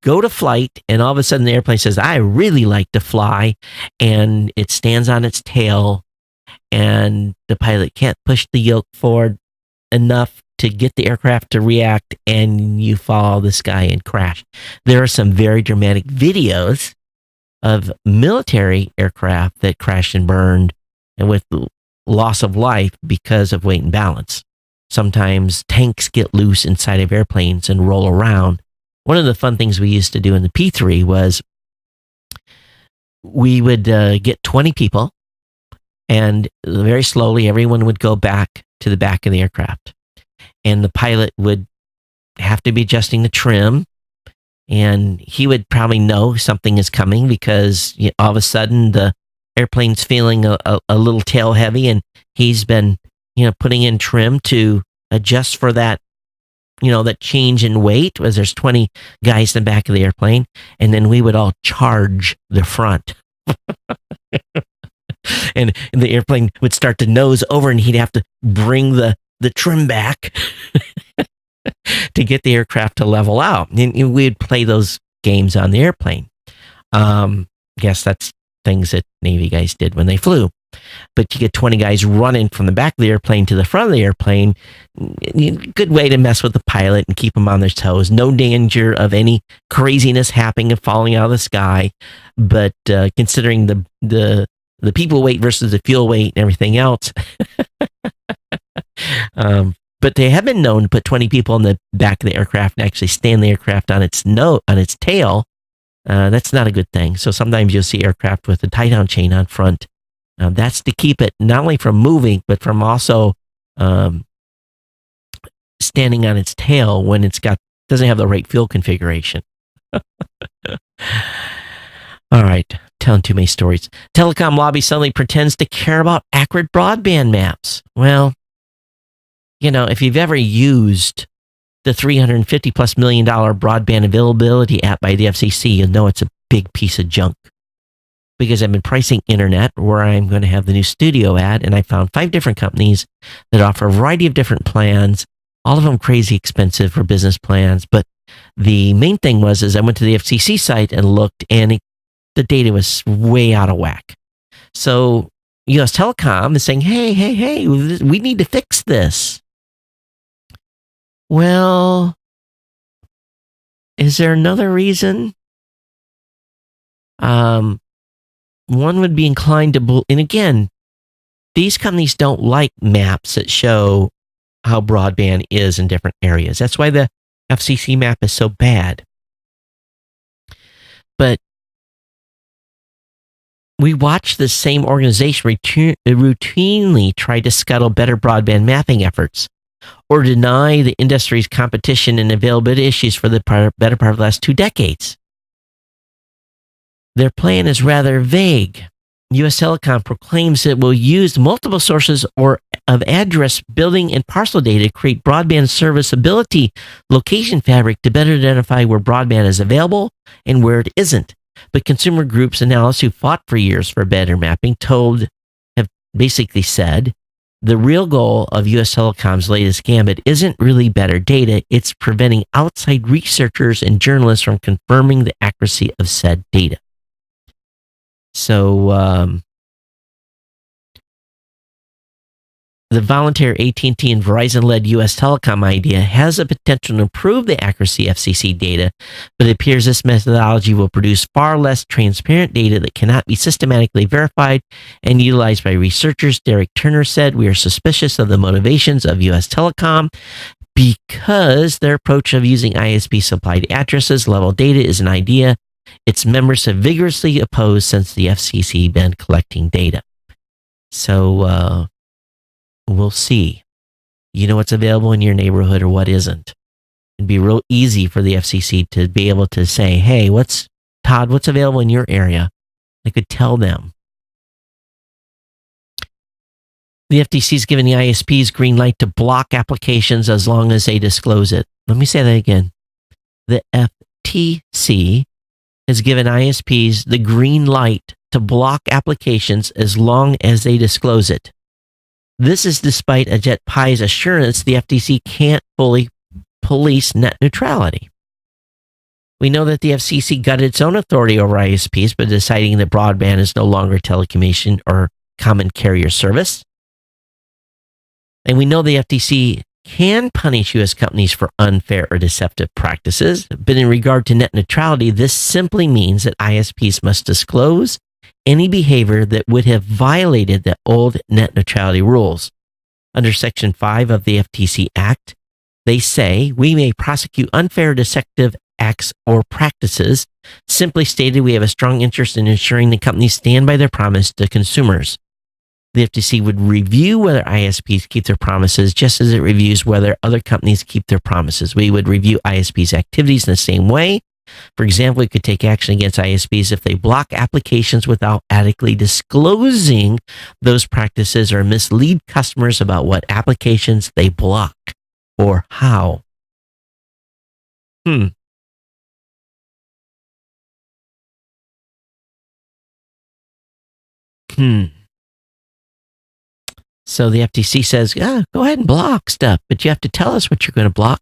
Speaker 1: go to flight, and all of a sudden the airplane says, I really like to fly, and it stands on its tail, and the pilot can't push the yoke forward enough to get the aircraft to react, and you fall out of the sky and crash. There are some very dramatic videos of military aircraft that crashed and burned, and with loss of life because of weight and balance. Sometimes tanks get loose inside of airplanes and roll around. One of the fun things we used to do in the P3 was we would get 20 people, and very slowly everyone would go back to the back of the aircraft. And the pilot would have to be adjusting the trim, and he would probably know something is coming because all of a sudden the airplane's feeling a little tail heavy, and he's been, putting in trim to adjust for that, that change in weight, as there's 20 guys in the back of the airplane, and then we would all charge the front. and the airplane would start to nose over, and he'd have to bring the trim back to get the aircraft to level out. And we'd play those games on the airplane. Guess that's things that Navy guys did when they flew. But you get 20 guys running from the back of the airplane to the front of the airplane. Good way to mess with the pilot and keep them on their toes. No danger of any craziness happening and falling out of the sky. But considering the people weight versus the fuel weight and everything else. But they have been known to put 20 people in the back of the aircraft and actually stand the aircraft on its tail. That's not a good thing. So sometimes you'll see aircraft with a tie-down chain on front. That's to keep it not only from moving, but from also standing on its tail when doesn't have the right fuel configuration. All right, telling too many stories. Telecom lobby suddenly pretends to care about accurate broadband maps. Well, if you've ever used the $350+ million broadband availability app by the FCC, you'll know it's a big piece of junk. Because I've been pricing internet where I'm going to have the new studio at, and I found 5 different companies that offer a variety of different plans, all of them crazy expensive for business plans. But the main thing is I went to the FCC site and looked, and the data was way out of whack. So US Telecom is saying, hey, we need to fix this. Well, is there another reason? One would be inclined to, and again, these companies don't like maps that show how broadband is in different areas. That's why the FCC map is so bad. But we watch the same organization routinely try to scuttle better broadband mapping efforts or deny the industry's competition and availability issues for the better part of the last 2 decades. Their plan is rather vague. U.S. Telecom proclaims it will use multiple sources of address, building, and parcel data to create broadband serviceability location fabric to better identify where broadband is available and where it isn't. But consumer groups and analysts who fought for years for better mapping have basically said the real goal of U.S. Telecom's latest gambit isn't really better data, it's preventing outside researchers and journalists from confirming the accuracy of said data. So, the voluntary AT&T and Verizon-led U.S. Telecom idea has the potential to improve the accuracy of FCC data, but it appears this methodology will produce far less transparent data that cannot be systematically verified and utilized by researchers. Derek Turner said, "We are suspicious of the motivations of U.S. Telecom because their approach of using ISP-supplied addresses level data is an idea its members have vigorously opposed since the FCC began collecting data." So, we'll see. You know what's available in your neighborhood or what isn't. It'd be real easy for the FCC to be able to say, "Hey, what's available in your area?" They could tell them. The FTC is giving the ISPs green light to block applications as long as they disclose it. Let me say that again. The FTC has given ISPs the green light to block applications as long as they disclose it. This is despite Ajit Pai's assurance the FTC can't fully police net neutrality. We know that the FCC gutted its own authority over ISPs by deciding that broadband is no longer telecommunication or common carrier service. And we know the FTC can punish U.S. companies for unfair or deceptive practices, but in regard to net neutrality, this simply means that ISPs must disclose any behavior that would have violated the old net neutrality rules. Under Section 5 of the FTC Act, they say we may prosecute unfair or deceptive acts or practices. Simply stated, we have a strong interest in ensuring the companies stand by their promise to consumers. The FTC would review whether ISPs keep their promises just as it reviews whether other companies keep their promises. We would review ISPs' activities in the same way. For example, we could take action against ISPs if they block applications without adequately disclosing those practices or mislead customers about what applications they block or how. So the FTC says, go ahead and block stuff, but you have to tell us what you're going to block.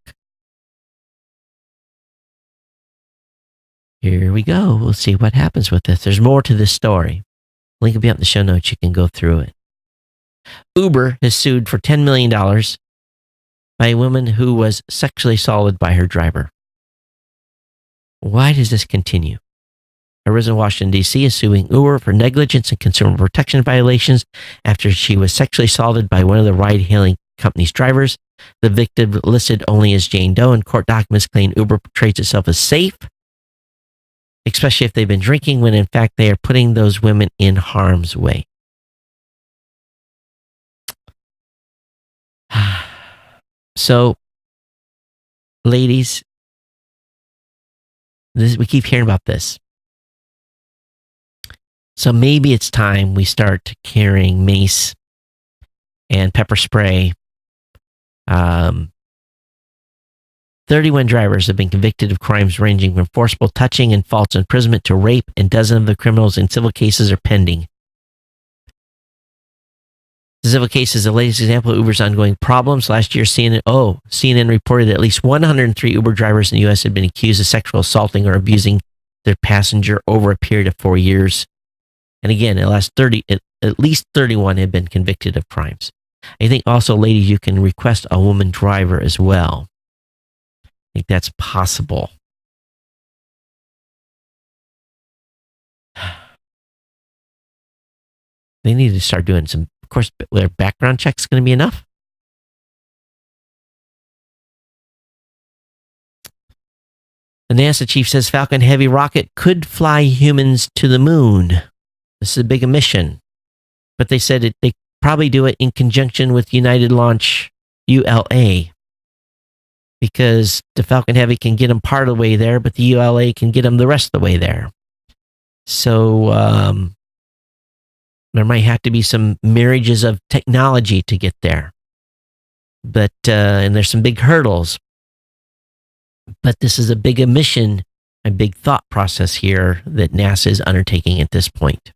Speaker 1: Here we go. We'll see what happens with this. There's more to this story. Link will be up in the show notes. You can go through it. Uber is sued for $10 million by a woman who was sexually assaulted by her driver. Why does this continue? A resident of Washington, D.C. is suing Uber for negligence and consumer protection violations after she was sexually assaulted by one of the ride-hailing company's drivers. The victim, listed only as Jane Doe in court documents, claim Uber portrays itself as safe, especially if they've been drinking, when in fact they are putting those women in harm's way. So, ladies, we keep hearing about this. So maybe it's time we start carrying mace and pepper spray. 31 drivers have been convicted of crimes ranging from forcible touching and false imprisonment to rape, and dozens of the criminals in civil cases are pending. The civil case is the latest example of Uber's ongoing problems. Last year, CNN reported that at least 103 Uber drivers in the U.S. had been accused of sexual assaulting or abusing their passenger over a period of 4 years. And again, at least 31 had been convicted of crimes. I think also, ladies, you can request a woman driver as well. I think that's possible. They need to start doing some, of course, their background check's going to be enough. The NASA chief says Falcon Heavy rocket could fly humans to the moon. This is a big mission. But they said they probably do it in conjunction with United Launch ULA. Because the Falcon Heavy can get them part of the way there, but the ULA can get them the rest of the way there. So there might have to be some marriages of technology to get there. But and there's some big hurdles. But this is a big mission, a big thought process here that NASA is undertaking at this point.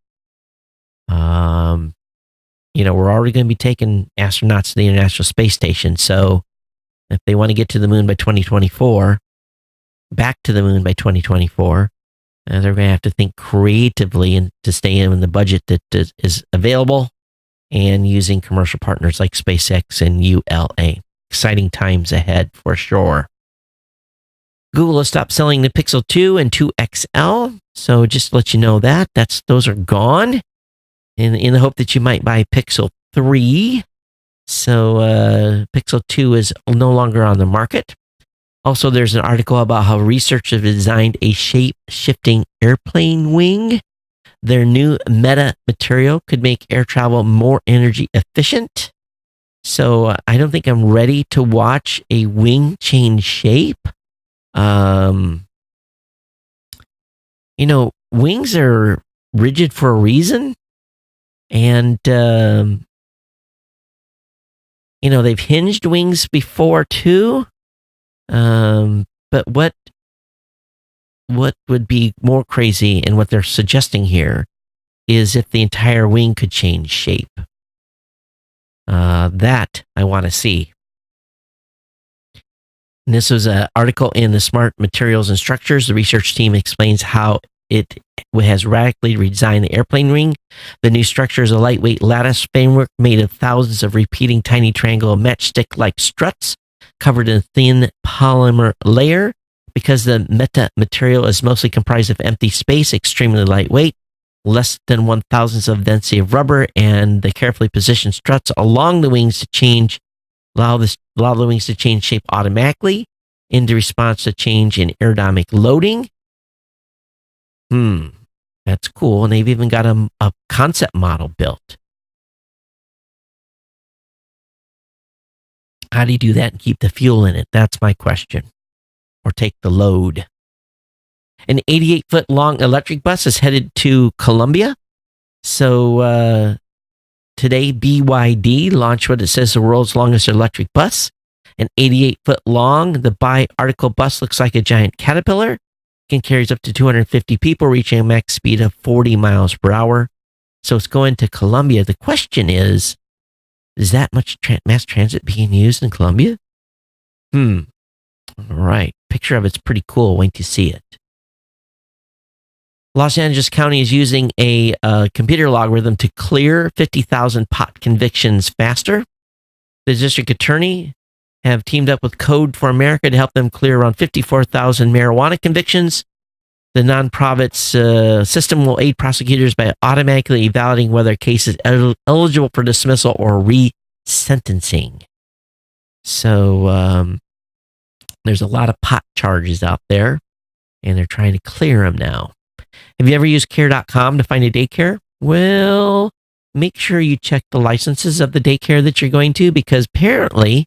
Speaker 1: We're already going to be taking astronauts to the International Space Station. So if they want to get to the moon by 2024, back to the moon by 2024, they're going to have to think creatively and to stay in the budget that is available and using commercial partners like SpaceX and ULA. Exciting times ahead for sure. Google has stopped selling the Pixel 2 and 2 XL. So just to let you know those are gone. In the hope that you might buy Pixel 3. So Pixel 2 is no longer on the market. Also, there's an article about how researchers have designed a shape-shifting airplane wing. Their new meta material could make air travel more energy efficient. So I don't think I'm ready to watch a wing change shape. Wings are rigid for a reason. And, they've hinged wings before too. But what would be more crazy and what they're suggesting here is if the entire wing could change shape. That I want to see. And this was an article in the Smart Materials and Structures. The research team explains how it has radically redesigned the airplane wing. The new structure is a lightweight lattice framework made of thousands of repeating tiny triangle matchstick-like struts covered in a thin polymer layer. Because the meta material is mostly comprised of empty space, extremely lightweight, less than 1,000th of density of rubber, and the carefully positioned struts along the wings to allow the wings to change shape automatically in response to change in aerodynamic loading. That's cool. And they've even got a concept model built. How do you do that and keep the fuel in it? That's my question. Or take the load. An 88-foot long electric bus is headed to Colombia. So today, BYD launched what it says the world's longest electric bus. An 88-foot long, the bi-article bus looks like a giant caterpillar. It carries up to 250 people, reaching a max speed of 40 miles per hour. So it's going to Colombia. The question is that much mass transit being used in Colombia? All right. Picture of it's pretty cool. Wait to see it. Los Angeles County is using a computer algorithm to clear 50,000 pot convictions faster. The district attorney have teamed up with Code for America to help them clear around 54,000 marijuana convictions. The nonprofit's system will aid prosecutors by automatically evaluating whether a case is eligible for dismissal or resentencing. So there's a lot of pot charges out there, and they're trying to clear them now. Have you ever used care.com to find a daycare? Well, make sure you check the licenses of the daycare that you're going to, because apparently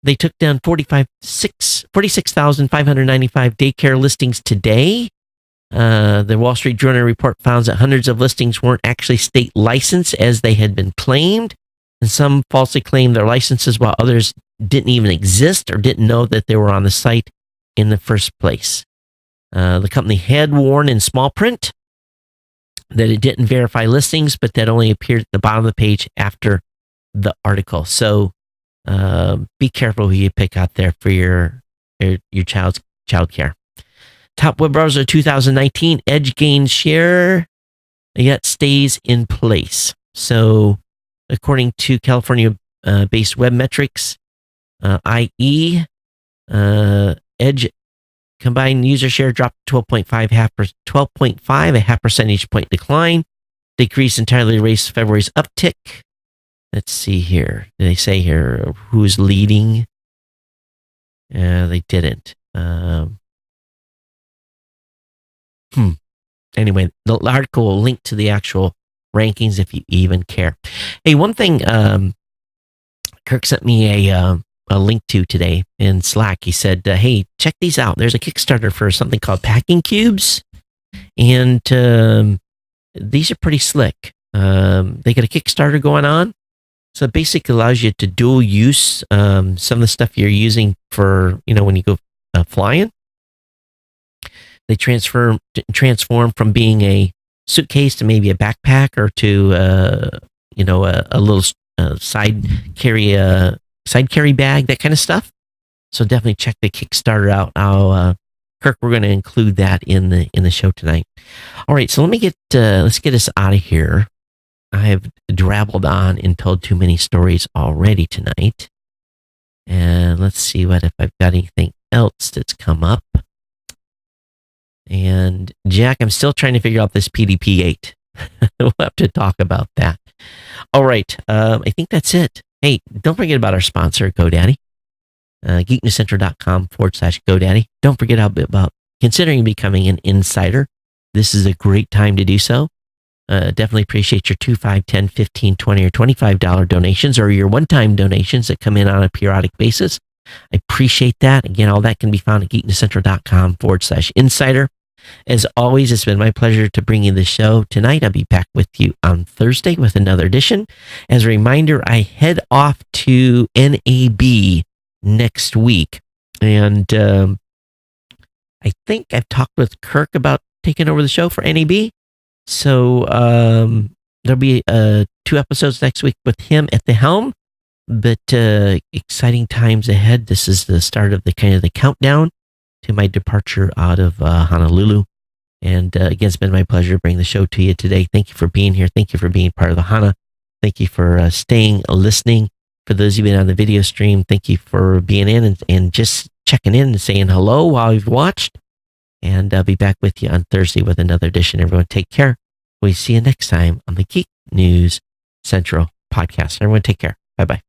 Speaker 1: they took down 46,595 daycare listings today. The Wall Street Journal report found that hundreds of listings weren't actually state licensed as they had been claimed, and some falsely claimed their licenses while others didn't even exist or didn't know that they were on the site in the first place. The company had warned in small print that it didn't verify listings, but that only appeared at the bottom of the page after the article. So be careful who you pick out there for your child's childcare. Top web browser 2019, Edge gains share, yet stays in place. So according to California-based web metrics, IE, Edge combined user share dropped 12.5, a half percentage point decline. Decrease entirely erased February's uptick. Let's see here. Did they say here who's leading? They didn't. Anyway, the article will link to the actual rankings if you even care. Hey, one thing Kirk sent me a link to today in Slack. He said, hey, check these out. There's a Kickstarter for something called packing cubes. And these are pretty slick. They got a Kickstarter going on. So it basically allows you to dual use some of the stuff you're using for, when you go flying. They transform from being a suitcase to maybe a backpack or to, a little side carry bag, that kind of stuff. So definitely check the Kickstarter out. Kirk, we're going to include that in the show tonight. All right, so let's get us out of here. I have drabbled on and told too many stories already tonight. And let's see if I've got anything else that's come up. And Jack, I'm still trying to figure out this PDP-8. We'll have to talk about that. All right, I think that's it. Hey, don't forget about our sponsor, GoDaddy. geeknewscentral.com/GoDaddy. Don't forget about considering becoming an insider. This is a great time to do so. Definitely appreciate your $2, $5, $10, $15, $20, or $25 donations, or your one-time donations that come in on a periodic basis. I appreciate that. Again, all that can be found at geeknewscentral.com/insider. As always, it's been my pleasure to bring you the show tonight. I'll be back with you on Thursday with another edition. As a reminder, I head off to NAB next week. And I think I've talked with Kirk about taking over the show for NAB. So there'll be 2 episodes next week with him at the helm. But exciting times ahead. This is the start of the countdown to my departure out of Honolulu. And again, it's been my pleasure to bring the show to you today. Thank you for being here. Thank you for being part of the Hana. Thank you for staying listening. For those of you on the video stream, thank you for being in and just checking in and saying hello while you've watched. And I'll be back with you on Thursday with another edition. Everyone take care. We'll see you next time on the Geek News Central podcast. Everyone take care. Bye-bye.